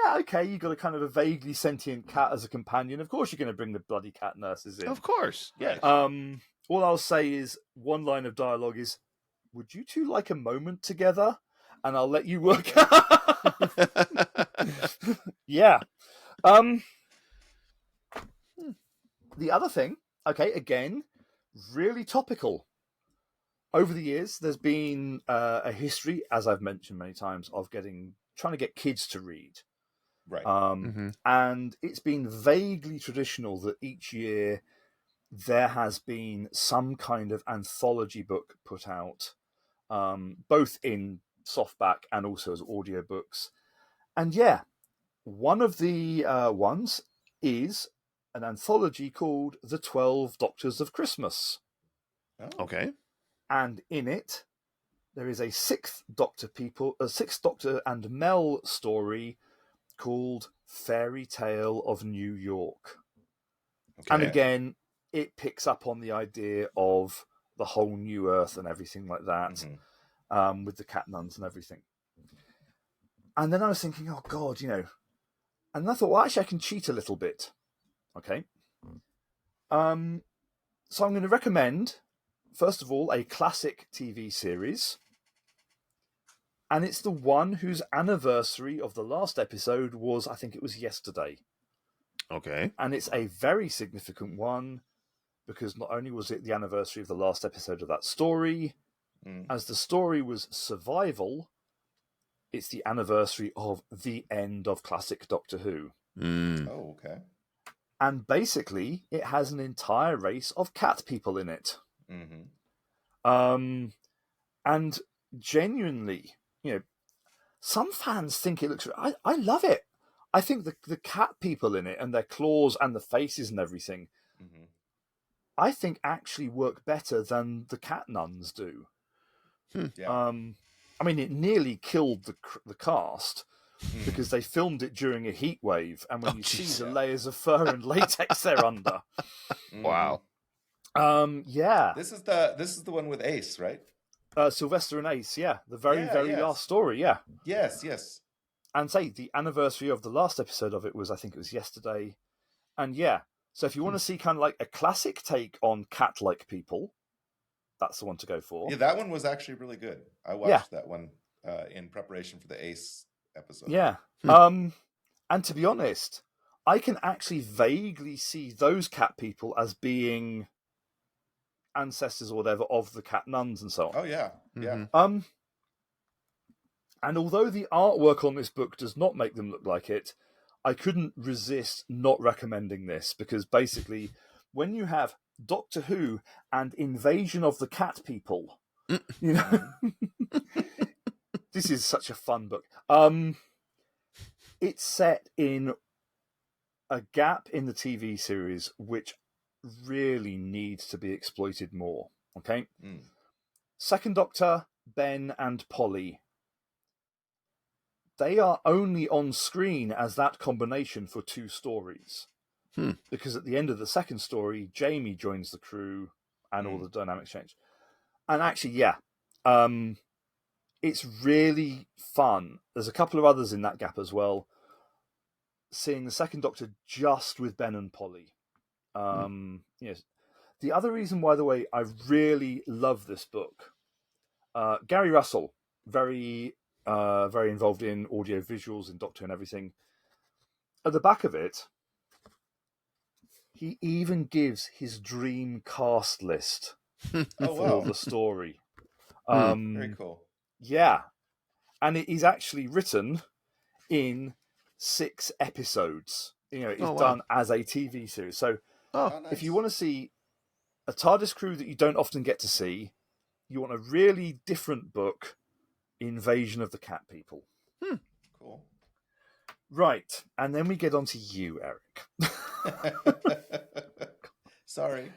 yeah, okay, you got a kind of a vaguely sentient cat as a companion. Of course, you're going to bring the bloody cat nurses in. Of course, yes. All I'll say is one line of dialogue is, "Would you two like a moment together?" And I'll let you work. Yeah. The other thing, okay, again, really topical. Over the years, there's been a history, as I've mentioned many times, of trying to get kids to read. Right. And it's been vaguely traditional that each year there has been some kind of anthology book put out, both in softback and also as audiobooks. And yeah, one of the ones is an anthology called The 12 Doctors of Christmas. Oh. Okay. And in it, there is a sixth Doctor and Mel story called Fairy Tale of New York. Okay. And again, it picks up on the idea of the whole new Earth and everything like that, with the cat nuns and everything. And then I was thinking, oh God, and I thought, well, actually, I can cheat a little bit. Okay. So I'm going to recommend, first of all, a classic TV series. And it's the one whose anniversary of the last episode was, I think it was yesterday. Okay. And it's a very significant one because not only was it the anniversary of the last episode of that story, as the story was survival, it's the anniversary of the end of classic Doctor Who. Oh, okay. And basically, it has an entire race of cat people in it. And genuinely, some fans think it looks... I love it. I think the cat people in it and their claws and the faces and everything, I think actually work better than the cat nuns do. Yeah. I mean, it nearly killed the cast because they filmed it during a heat wave, and when you see the layers of fur and latex they're under. Wow. Yeah. This is the one with Ace, right? Sylvester and Ace, yeah. The very last story, yeah. Yes, yes. And say the anniversary of the last episode of it was, I think it was yesterday. And yeah, so if you want to see kind of like a classic take on cat-like people, that's the one to go for. Yeah, that one was actually really good. I watched that one in preparation for the Ace episode. Yeah. And to be honest, I can actually vaguely see those cat people as being ancestors or whatever of the cat nuns and so on. Oh yeah, yeah. And although the artwork on this book does not make them look like it, I couldn't resist not recommending this because basically, when you have Doctor Who and Invasion of the Cat People, this is such a fun book. It's set in a gap in the TV series which really needs to be exploited more. Okay? Second Doctor, Ben and Polly. They are only on screen as that combination for 2 stories. Because at the end of the second story, Jamie joins the crew and all the dynamics change. And actually, yeah, it's really fun. There's a couple of others in that gap as well. Seeing the second Doctor just with Ben and Polly. Yes. The other reason, by the way, I really love this book, Gary Russell, very involved in audio visuals, in Doctor and everything. At the back of it, he even gives his dream cast list for the story. Very cool. Yeah. And it is actually written in 6 episodes. It's done as a TV series. So nice. if you want to see a TARDIS crew that you don't often get to see, you want a really different book, Invasion of the Cat People. Cool. Right. And then we get on to you, Eric. Sorry.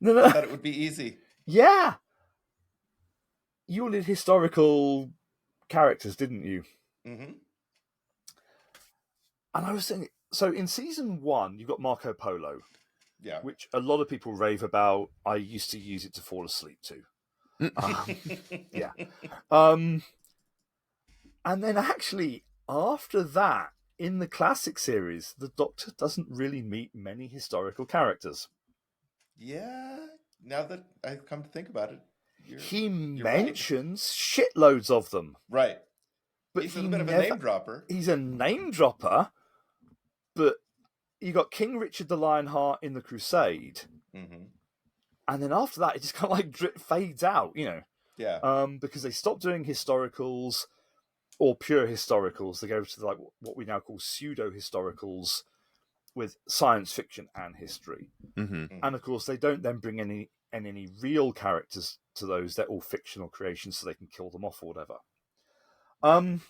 No. I thought it would be easy. Yeah. You wanted historical characters, didn't you? And I was thinking, so in season 1, you've got Marco Polo. Yeah. Which a lot of people rave about. I used to use it to fall asleep to. Yeah. And then actually, after that, in the classic series, the Doctor doesn't really meet many historical characters. Yeah. Now that I've come to think about it, He you're mentions shitloads of them. right. But He's a bit of a name dropper. He's a name dropper, but you got King Richard the Lionheart in the Crusade, Mm-hmm. and then after that, it just kind of like fades out, Yeah. because they stopped doing historicals or pure historicals. They go to like what we now call pseudo historicals with science fiction and history, Mm-hmm. and of course, they don't then bring any real characters to those. They're all fictional creations, so they can kill them off or whatever. And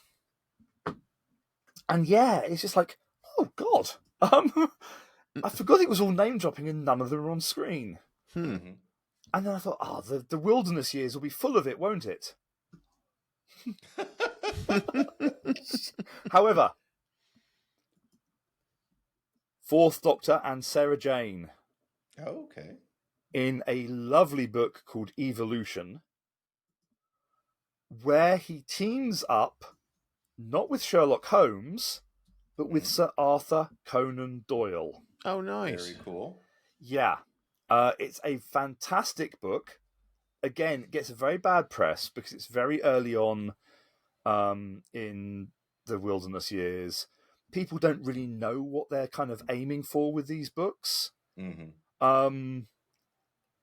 yeah, it's just like, oh god, I forgot it was all name dropping and none of them are on screen. Mm-hmm. And then I thought, the wilderness years will be full of it, won't it? However, Fourth Doctor and Sarah Jane Okay. in a lovely book called Evolution, where he teams up not with Sherlock Holmes, but with Sir Arthur Conan Doyle. Oh, nice. Very cool. Yeah. It's a fantastic book. Again, it gets a very bad press because it's very early on in the wilderness years. People don't really know what they're kind of aiming for with these books. Mm-hmm.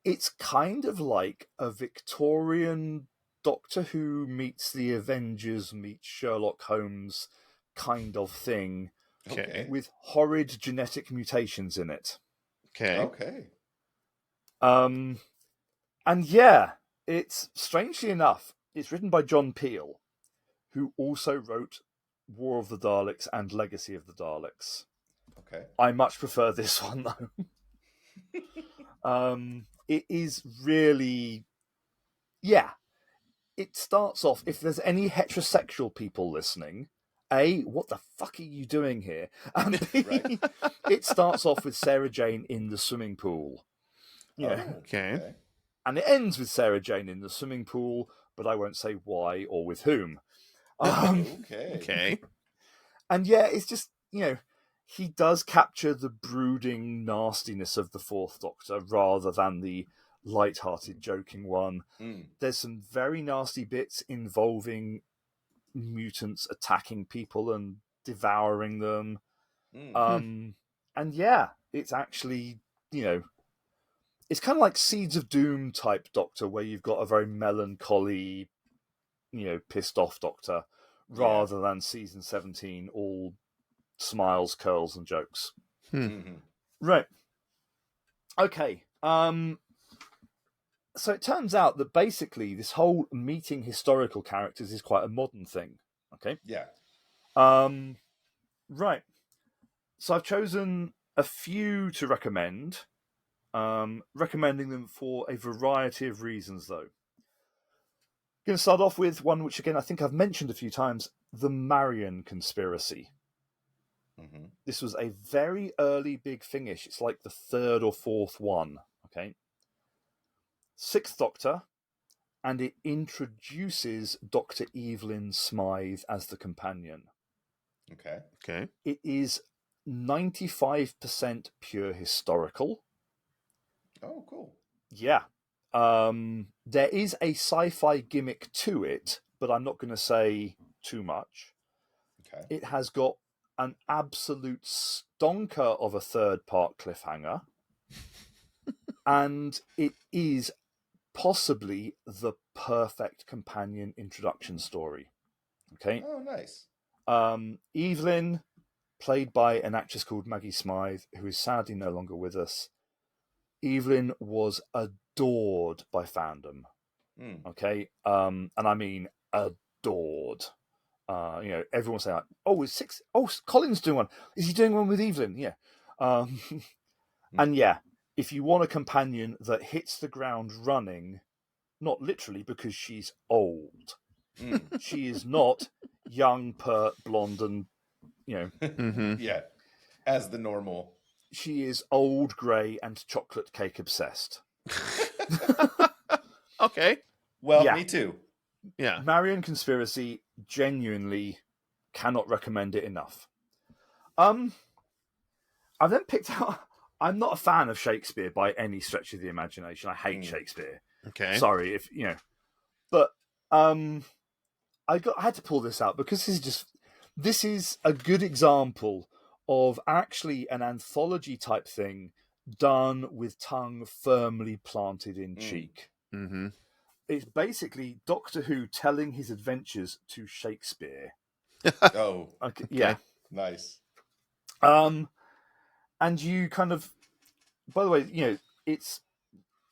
It's kind of like a Victorian Doctor Who meets the Avengers meets Sherlock Holmes kind of thing, Okay. with horrid genetic mutations in it. Okay. And yeah, it's strangely enough, it's written by John Peel, who also wrote War of the Daleks and Legacy of the Daleks. Okay. I much prefer this one though. It is really, yeah. It starts off, if there's any heterosexual people listening, A, what the fuck are you doing here? And B, Right. it starts off with Sarah Jane in the swimming pool. Okay. And it ends with Sarah Jane in the swimming pool, but I won't say why or with whom. Okay. And yeah, it's just, he does capture the brooding nastiness of the Fourth Doctor rather than the light-hearted, joking one. There's some very nasty bits involving mutants attacking people and devouring them. And yeah, it's actually, it's kind of like Seeds of Doom type Doctor, where you've got a very melancholy, pissed off Doctor, rather than season 17, all smiles, curls, and jokes. Mm-hmm. Right. Okay. So it turns out that basically this whole meeting historical characters is quite a modern thing. Okay. Yeah. Right. So I've chosen a few to recommend, recommending them for a variety of reasons, though. I'm going to start off with one which, again, I think I've mentioned a few times, the Marion Conspiracy. Mm-hmm. This was a very early big thingish. It's like the third or fourth one. Okay. Sixth Doctor, and it introduces Dr. Evelyn Smythe as the companion. Okay. It is 95% pure historical. Oh, cool. Yeah. There is a sci-fi gimmick to it, but I'm not going to say too much. Okay. It has got an absolute stonker of a third part cliffhanger. And it is possibly the perfect companion introduction story. Okay. Oh, nice. Evelyn, played by an actress called Maggie Smythe, who is sadly no longer with us. Evelyn was adored by fandom. Okay. And I mean adored. Everyone saying like, Colin's doing one. Is he doing one with Evelyn? Yeah. And yeah, if you want a companion that hits the ground running, not literally because she's old. She is not young, pert, blonde, and Yeah, as the normal. She is old, grey, and chocolate cake obsessed. Okay. Well, Yeah. me too. Yeah. Marion Conspiracy, genuinely cannot recommend it enough. I've then picked out. I'm not a fan of Shakespeare by any stretch of the imagination. I hate Shakespeare. Okay. Sorry if you know, but I had to pull this out because this is a good example of actually an anthology type thing done with tongue firmly planted in cheek. Mm-hmm. It's basically Doctor Who telling his adventures to Shakespeare. Oh, Okay, yeah. nice. And you kind of, by the way, it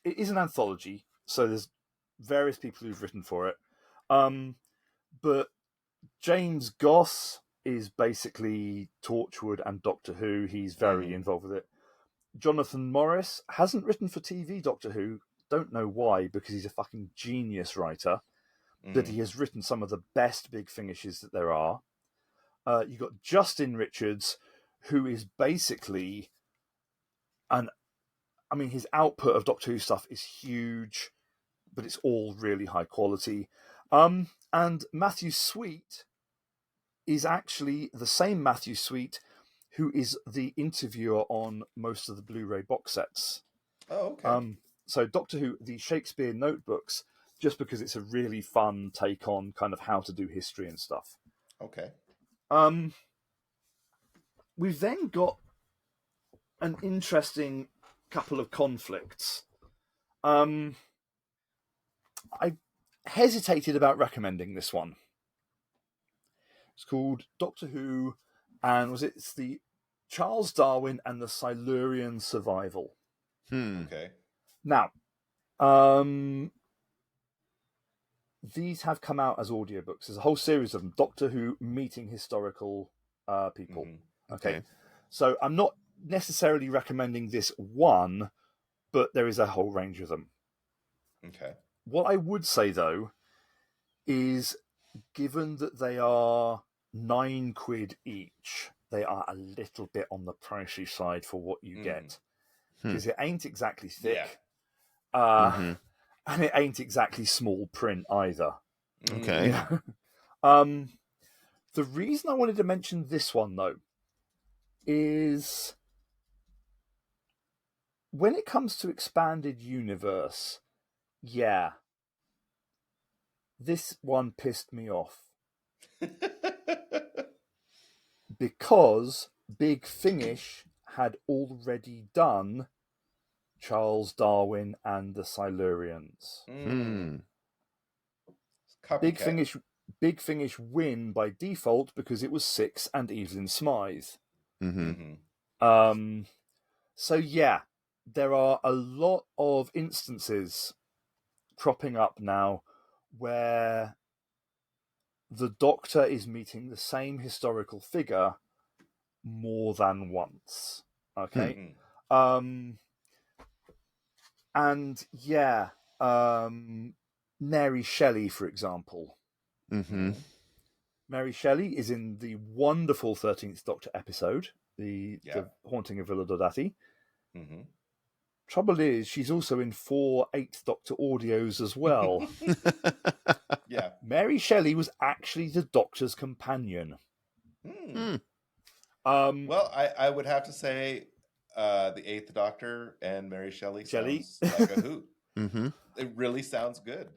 is an anthology, so there's various people who've written for it. But James Goss is basically Torchwood and Doctor Who. He's very involved with it. Jonathan Morris hasn't written for TV Doctor Who. Don't know why, because he's a fucking genius writer. But he has written some of the best Big Finishes that there are. You've got Justin Richards, who is basically his output of Doctor Who stuff is huge, but it's all really high quality. And Matthew Sweet is actually the same Matthew Sweet who is the interviewer on most of the Blu-ray box sets. Oh, okay. So Doctor Who, the Shakespeare notebooks, just because it's a really fun take on kind of how to do history and stuff. Okay. We've then got an interesting couple of conflicts. I hesitated about recommending this one. It's called Doctor Who, and it's the Charles Darwin and the Silurian Survival. Okay. Now, these have come out as audiobooks. There's a whole series of them. Doctor Who meeting historical people. Okay. So I'm not necessarily recommending this one, but there is a whole range of them. Okay. What I would say, though, is given that they are £9 each, they are a little bit on the pricey side for what you get. Because it ain't exactly thick. Yeah. And it ain't exactly small print either. Okay. The reason I wanted to mention this one, though, is when it comes to expanded universe, this one pissed me off. Because Big Finish had already done Charles Darwin and the Silurians. Big Finish win by default because it was 6 and Evelyn Smythe. So there are a lot of instances cropping up now where the Doctor is meeting the same historical figure more than once. Okay? And Mary Shelley, for example. Mary Shelley is in the wonderful 13th Doctor episode, the Haunting of Villa Dodati. Trouble is, she's also in 4 8th Doctor audios as well. Mary Shelley was actually the Doctor's companion. Well, I would have to say the 8th Doctor and Mary Shelley sounds like a hoot. It really sounds good.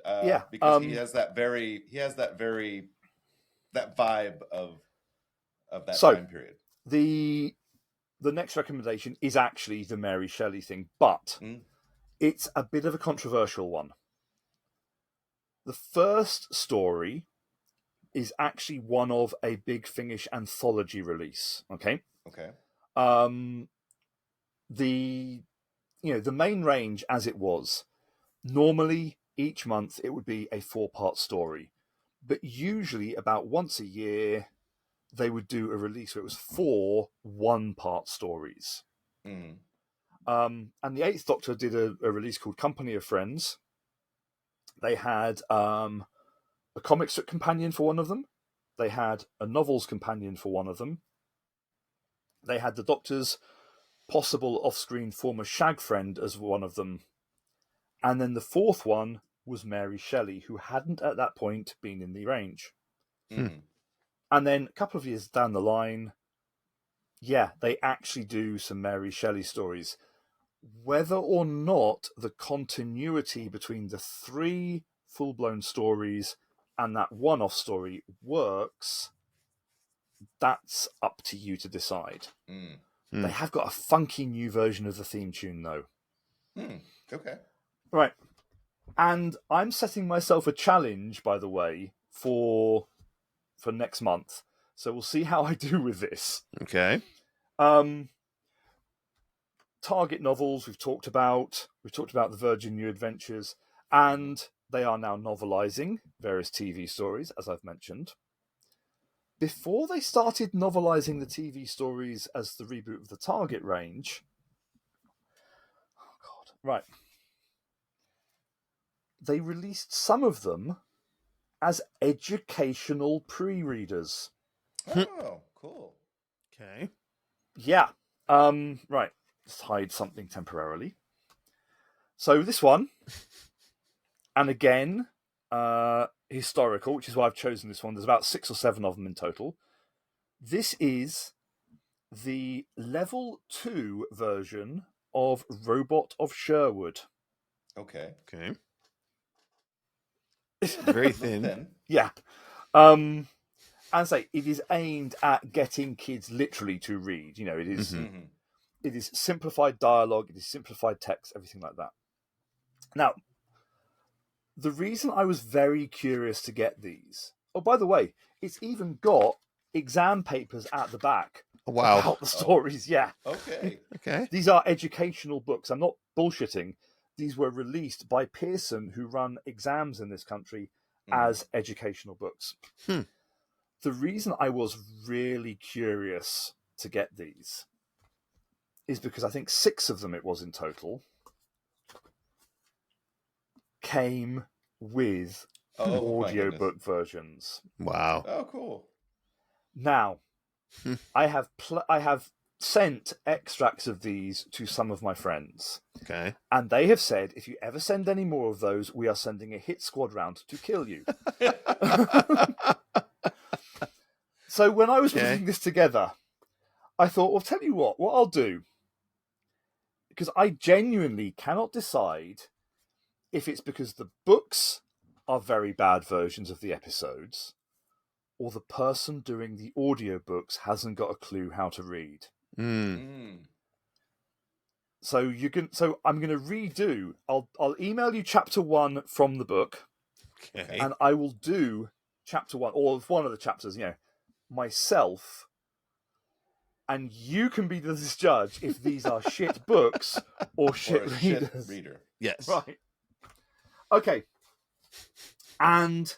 Because he has that vibe of that time period. The next recommendation is actually the Mary Shelley thing, but it's a bit of a controversial one. The first story is actually one of a Big Finish anthology release. Okay. The main range as it was, normally each month it would be a 4-part story, but usually about once a year they would do a release where it was 4 1-part stories. And the 8th Doctor did a release called Company of Friends. They had a comic strip companion for one of them. They had a novels companion for one of them. They had the Doctor's possible off-screen former shag friend as one of them. And then the 4th one was Mary Shelley, who hadn't at that point been in the range. And then a couple of years down the line, Yeah, they actually do some Mary Shelley stories. Whether or not the continuity between the 3 full-blown stories and that one-off story works, that's up to you to decide. Mm. They have got a funky new version of the theme tune, though. Okay. Right. And I'm setting myself a challenge, by the way, for next month. So we'll see how I do with this. Okay. Target novels we've talked about. We've talked about the Virgin New Adventures, and they are now novelizing various TV stories, as I've mentioned. Before they started novelizing the TV stories as the reboot of the Target range, they released some of them as educational pre-readers. Oh, cool. Okay. Yeah. Right. Let's hide something temporarily. So this one, and again, historical, which is why I've chosen this one. There's about 6 or 7 of them in total. This is the level 2 version of Robot of Sherwood. Okay. Very thin. Yeah. And say it is aimed at getting kids literally to read. You know, it is it is simplified dialogue, it is simplified text, everything like that. Now, the reason I was very curious to get these, oh, by the way, it's even got exam papers at the back about the stories. Yeah. Okay. These are educational books. I'm not bullshitting. These were released by Pearson, who run exams in this country, as educational books. The reason I was really curious to get these is because I think 6 of them it was in total came with audiobook versions. Wow. Oh, cool. Now, I have sent extracts of these to some of my friends. Okay. And they have said, if you ever send any more of those, we are sending a hit squad round to kill you. So when I was putting this together, I thought, well, tell you what I'll do, because I genuinely cannot decide if it's because the books are very bad versions of the episodes, or the person doing the audiobooks hasn't got a clue how to read. So I'm going to redo. I'll email you chapter 1 from the book, and I will do chapter 1 or one of the chapters, myself, and you can be the judge if these are shit books or shit readers. Shit reader. Yes. Right. Okay. And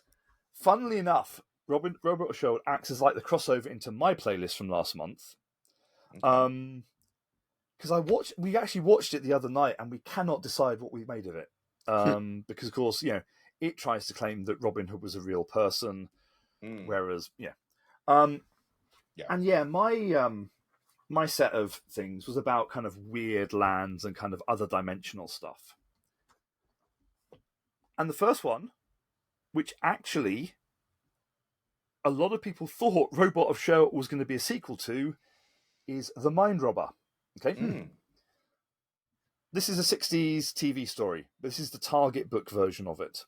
funnily enough, Robot Show acts as like the crossover into my playlist from last month. Okay. Because we actually watched it the other night, and we cannot decide what we made of it. Because of course, it tries to claim that Robin Hood was a real person, whereas, and my set of things was about kind of weird lands and kind of other dimensional stuff. And the first one, which actually a lot of people thought Robot of Sherwood was going to be a sequel to, is The Mind Robber. Okay. This is a 60s TV story. This is the Target book version of it.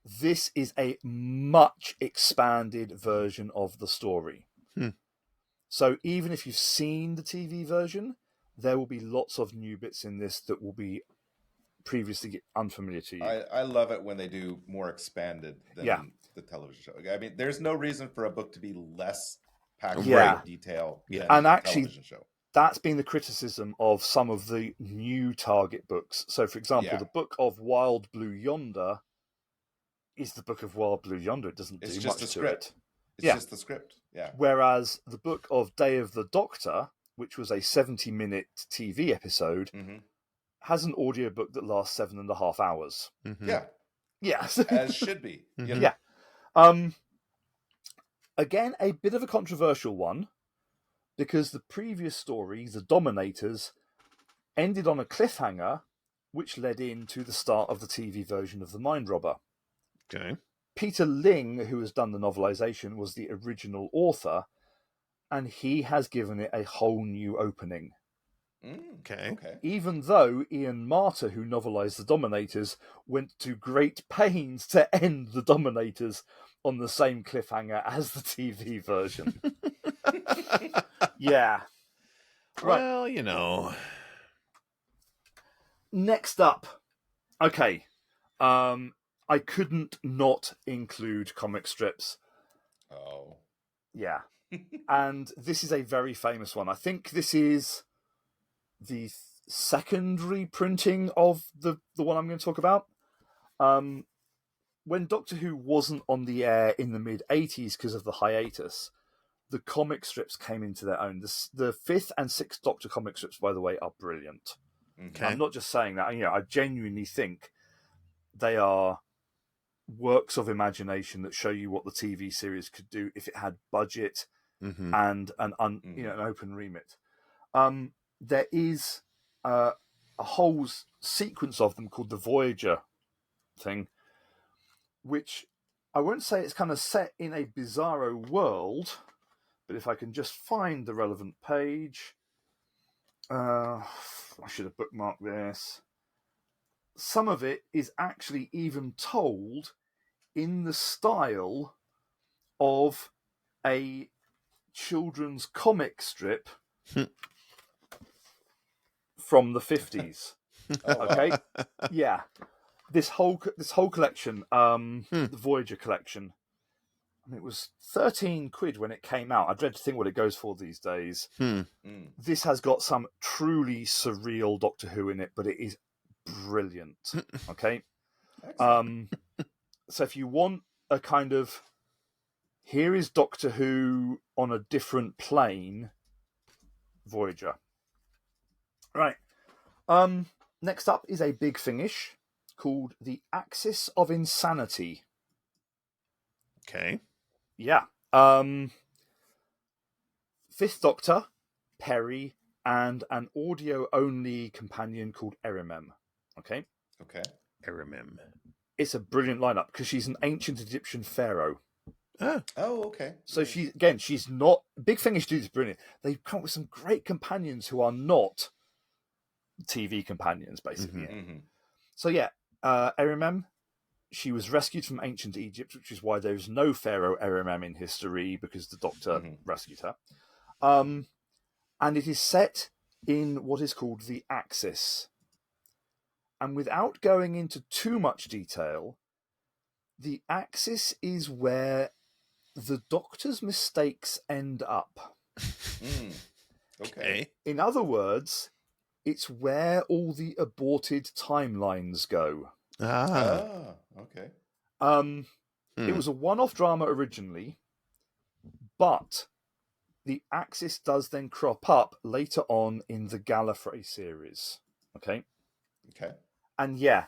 This is a much expanded version of the story. So even if you've seen the TV version, there will be lots of new bits in this that will be previously unfamiliar to you. I love it when they do more expanded than the television show. I mean, there's no reason for a book to be less packed with detail than and a actually, television show. That's been the criticism of some of the new Target books. So, for example, the book of Wild Blue Yonder is the book of Wild Blue Yonder. It doesn't do much to it. It's just the script. Yeah. Whereas the book of Day of the Doctor, which was a 70-minute TV episode, has an audiobook that lasts 7.5 hours. Yeah. Yes. As should be. Yeah. Again, a bit of a controversial one, because the previous story, The Dominators, ended on a cliffhanger, which led into the start of the TV version of The Mind Robber. Okay. Peter Ling, who has done the novelization, was the original author, and he has given it a whole new opening. Okay. Even though Ian Marter, who novelised The Dominators, went to great pains to end The Dominators on the same cliffhanger as the TV version. Yeah. Right. Well, you know. Next up. Okay. I couldn't not include comic strips. Oh. Yeah. And this is a very famous one. I think this is the second reprinting of the one I'm going to talk about. When Doctor Who wasn't on the air in the mid-80s because of the hiatus, the comic strips came into their own. The 5th and 6th Doctor comic strips, by the way, are brilliant. Okay. I'm not just saying that. I genuinely think they are works of imagination that show you what the TV series could do if it had budget and an open remit. There is a whole sequence of them called the Voyager thing, which I won't say it's kind of set in a bizarro world, but if I can just find the relevant page, I should have bookmarked this. Some of it is actually even told in the style of a children's comic strip from the 50s. Okay, yeah. This whole collection, the Voyager collection, I mean, it was £13 when it came out. I dread to think what it goes for these days. This has got some truly surreal Doctor Who in it, but it is brilliant. Okay, so if you want a kind of here is Doctor Who on a different plane, Voyager. Right. Next up is a big thingish called The Axis of Insanity. Okay. Yeah. 5th Doctor, Perry, and an audio-only companion called Erimem. Okay? Erimem. It's a brilliant lineup because she's an ancient Egyptian pharaoh. Oh, okay. So she's not... Big Finish dude is brilliant. They come up with some great companions who are not TV companions, basically. So yeah, Erimem, she was rescued from ancient Egypt, which is why there's no Pharaoh Erimem in history, because the Doctor rescued her. And it is set in what is called the Axis. And without going into too much detail, the Axis is where the Doctor's mistakes end up. Okay. In other words, it's where all the aborted timelines go. Okay. It was a one-off drama originally, but the Axis does then crop up later on in the Gallifrey series. Okay. And yeah,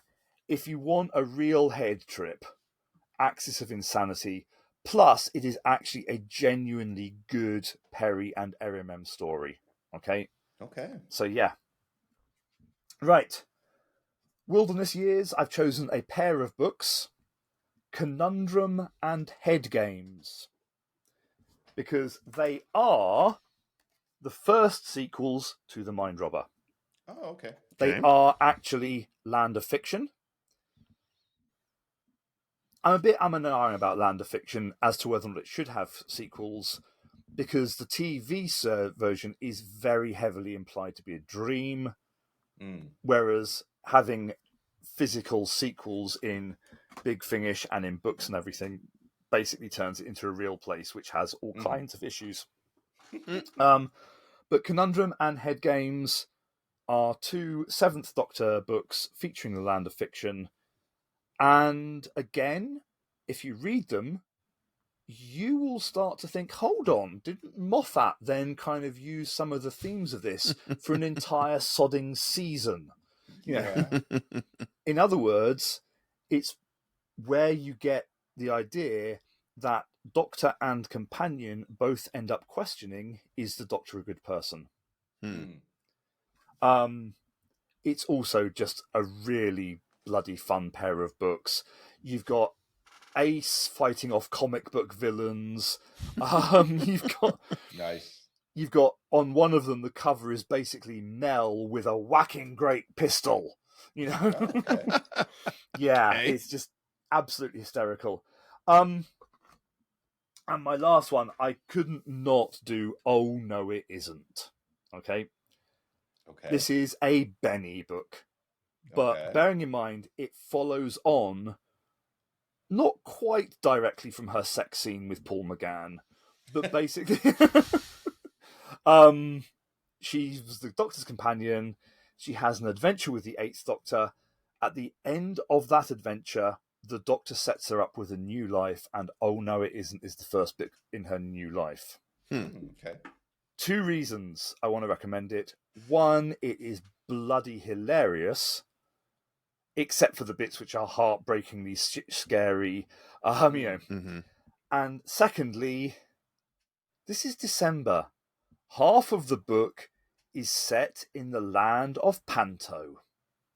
if you want a real head trip, Axis of Insanity, plus it is actually a genuinely good Perry and Erimem story. Okay. So yeah. Right. Wilderness Years, I've chosen a pair of books, Conundrum and Head Games, because they are the first sequels to The Mind Robber. Oh, okay. They are actually Land of Fiction. I'm a bit and ahhing about Land of Fiction as to whether or not it should have sequels, because the TV version is very heavily implied to be a dream, whereas having physical sequels in Big Finish and in books and everything basically turns it into a real place, which has all kinds of issues. But Conundrum and Head Games are two 7th Doctor books featuring the Land of Fiction. And again, if you read them, you will start to think, hold on, didn't Moffat then kind of use some of the themes of this for an entire sodding season? In other words, it's where you get the idea that Doctor and companion both end up questioning, is the Doctor a good person? It's also just a really bloody fun pair of books. You've got Ace fighting off comic book villains. Nice. You've got on one of them, the cover is basically Nell with a whacking great pistol. You know, Okay. yeah, Okay. it's just absolutely hysterical. And my last one, I couldn't not do. Oh no, it isn't. Okay, Okay. this is a Benny book, but Okay. bearing in mind it follows on not quite directly from her sex scene with Paul McGann, but basically, she's the Doctor's companion. She has an adventure with the Eighth Doctor. At the end of that adventure, the Doctor sets her up with a new life, and oh no, it isn't is the first bit in her new life. Okay. 2 reasons I want to recommend it. One, it is bloody hilarious, except for the bits which are heartbreakingly scary. Mm-hmm. And secondly, this is December. Half of the book is set in the land of Panto.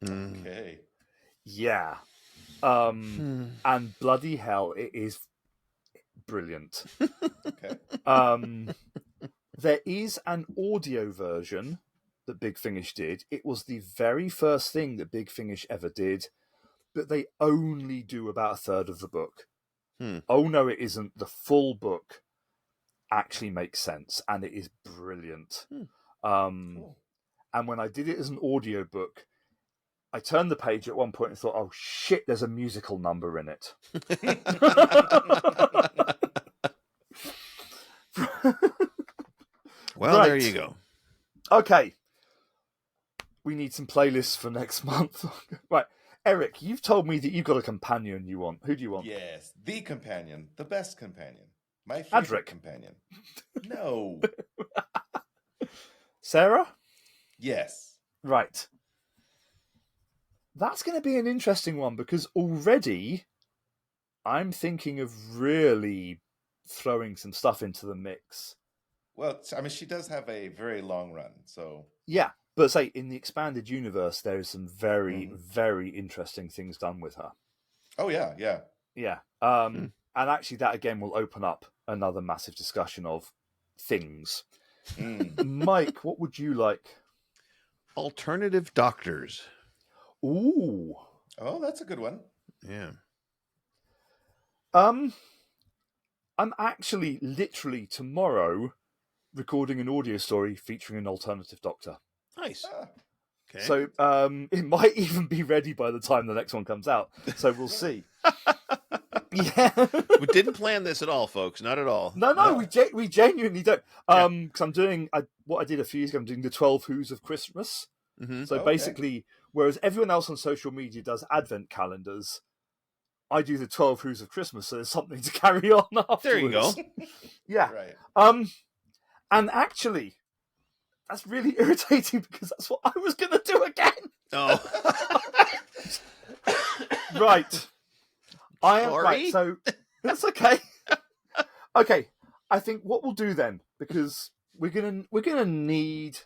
Okay. Yeah. And bloody hell, it is brilliant. Okay. There is an audio version that Big Finish did. It was the very first thing that Big Finish ever did, but they only do about a third of the book. Oh no, it isn't. The full book actually makes sense, and it is brilliant. Cool. And when I did it as an audio book, I turned the page at one point and thought, oh shit, there's a musical number in it. Well, Right. there you go. Okay. We need some playlists for next month. Right. Eric, you've told me that you've got a companion you want. Who do you want? Yes, the companion, the best companion, my Adric. favorite companion. No. Sarah? Yes. Right. That's going to be an interesting one because already I'm thinking of really throwing some stuff into the mix. Well, I mean, she does have a very long run, so Yeah, but say in the expanded universe, there is some very, very interesting things done with her. oh yeah, yeah. Yeah. And actually, that again will open up another massive discussion of things. Mike, what would you like? Alternative Doctors. Ooh. Oh, that's a good one. Yeah. I'm actually literally tomorrow recording an audio story featuring an alternative Doctor. Nice. Ah, Okay. So it might even be ready by the time the next one comes out. So we'll see. Yeah. We didn't plan this at all, folks. Not at all. No, we genuinely don't. Because I'm doing what I did a few years ago. I'm doing the 12 Who's of Christmas. So Okay. basically, whereas everyone else on social media does advent calendars, I do the 12 Who's of Christmas. So there's something to carry on afterwards. There you go. Yeah. Right. And actually, that's really irritating because that's what I was going to do again. Oh. Right. I am Sorry? right. So that's okay. Okay. I think what we'll do then, because we're gonna need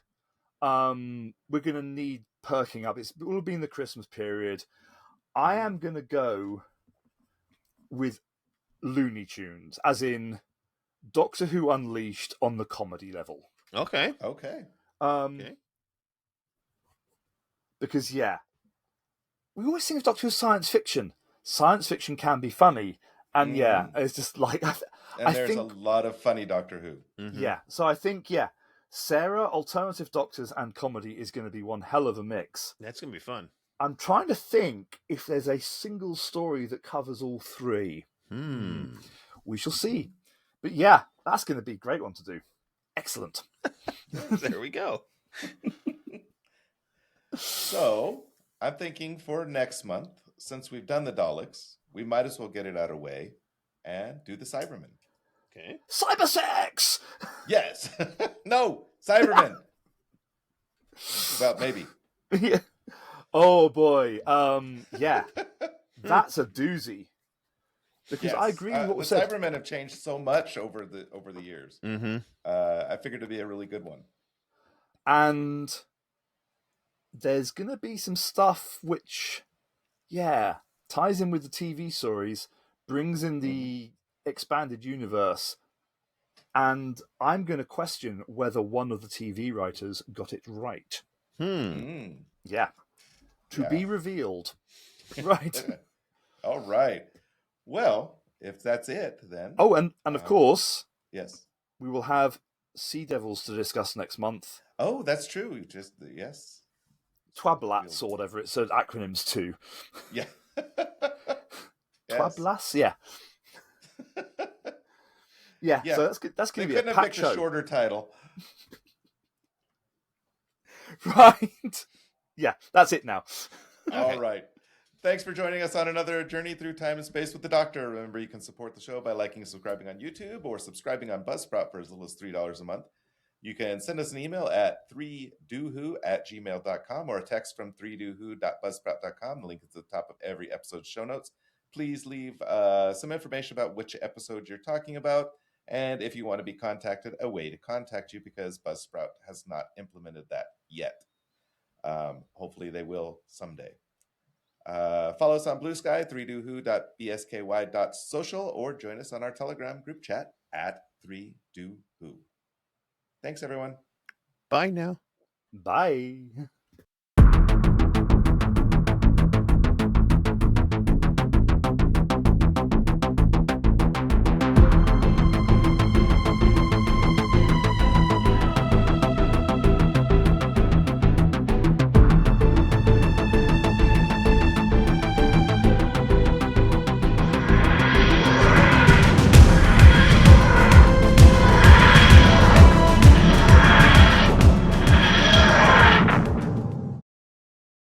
perking up. It will be in the Christmas period. I am gonna go with Looney Tunes, as in Doctor Who Unleashed on the comedy level. Okay. Okay. Okay. Because we always think of Doctor Who as science fiction. Science fiction can be funny, and it's just like And there's a lot of funny Doctor Who. Mm-hmm. Yeah, so I think Sarah, alternative Doctors, and comedy is going to be one hell of a mix. That's gonna be fun. I'm trying to think if there's a single story that covers all three. We shall see. But that's going to be a great one to do. Excellent. There we go. So I'm thinking for next month, since we've done the Daleks, we might as well get it out of the way and do the Cybermen. Okay. Cyber sex! Yes. No, Cybermen. Well, maybe. Yeah. Oh boy. That's a doozy. Because I agree with what was the said. Cybermen have changed so much over the years. Mm-hmm. I figured it'd be a really good one. And there's going to be some stuff which, ties in with the TV stories, brings in the expanded universe, and I'm going to question whether one of the TV writers got it right. Yeah. To be revealed. Right. All right. Well, if that's it, then. Oh, and of course, yes, we will have Sea Devils to discuss next month. Oh, that's true. Just yes. Twablats or whatever it's acronyms to. Yeah. Twablas, yeah. Yeah. So that's going to be a packed packed show. show. A shorter title. Right. Yeah, that's it now. All right. Thanks for joining us on another journey through time and space with the Doctor. Remember, you can support the show by liking and subscribing on YouTube or subscribing on Buzzsprout for as little as $3 a month. You can send us an email at 3doohoo@gmail.com or a text from 3doohoo.buzzsprout.com. The link is at the top of every episode's show notes. Please leave some information about which episode you're talking about, and if you want to be contacted, a way to contact you, because Buzzsprout has not implemented that yet. Hopefully they will someday. Follow us on Blue Sky, 3doohoo.bsky.social, or join us on our Telegram group chat at 3doohoo. Thanks, everyone. Bye now. Bye.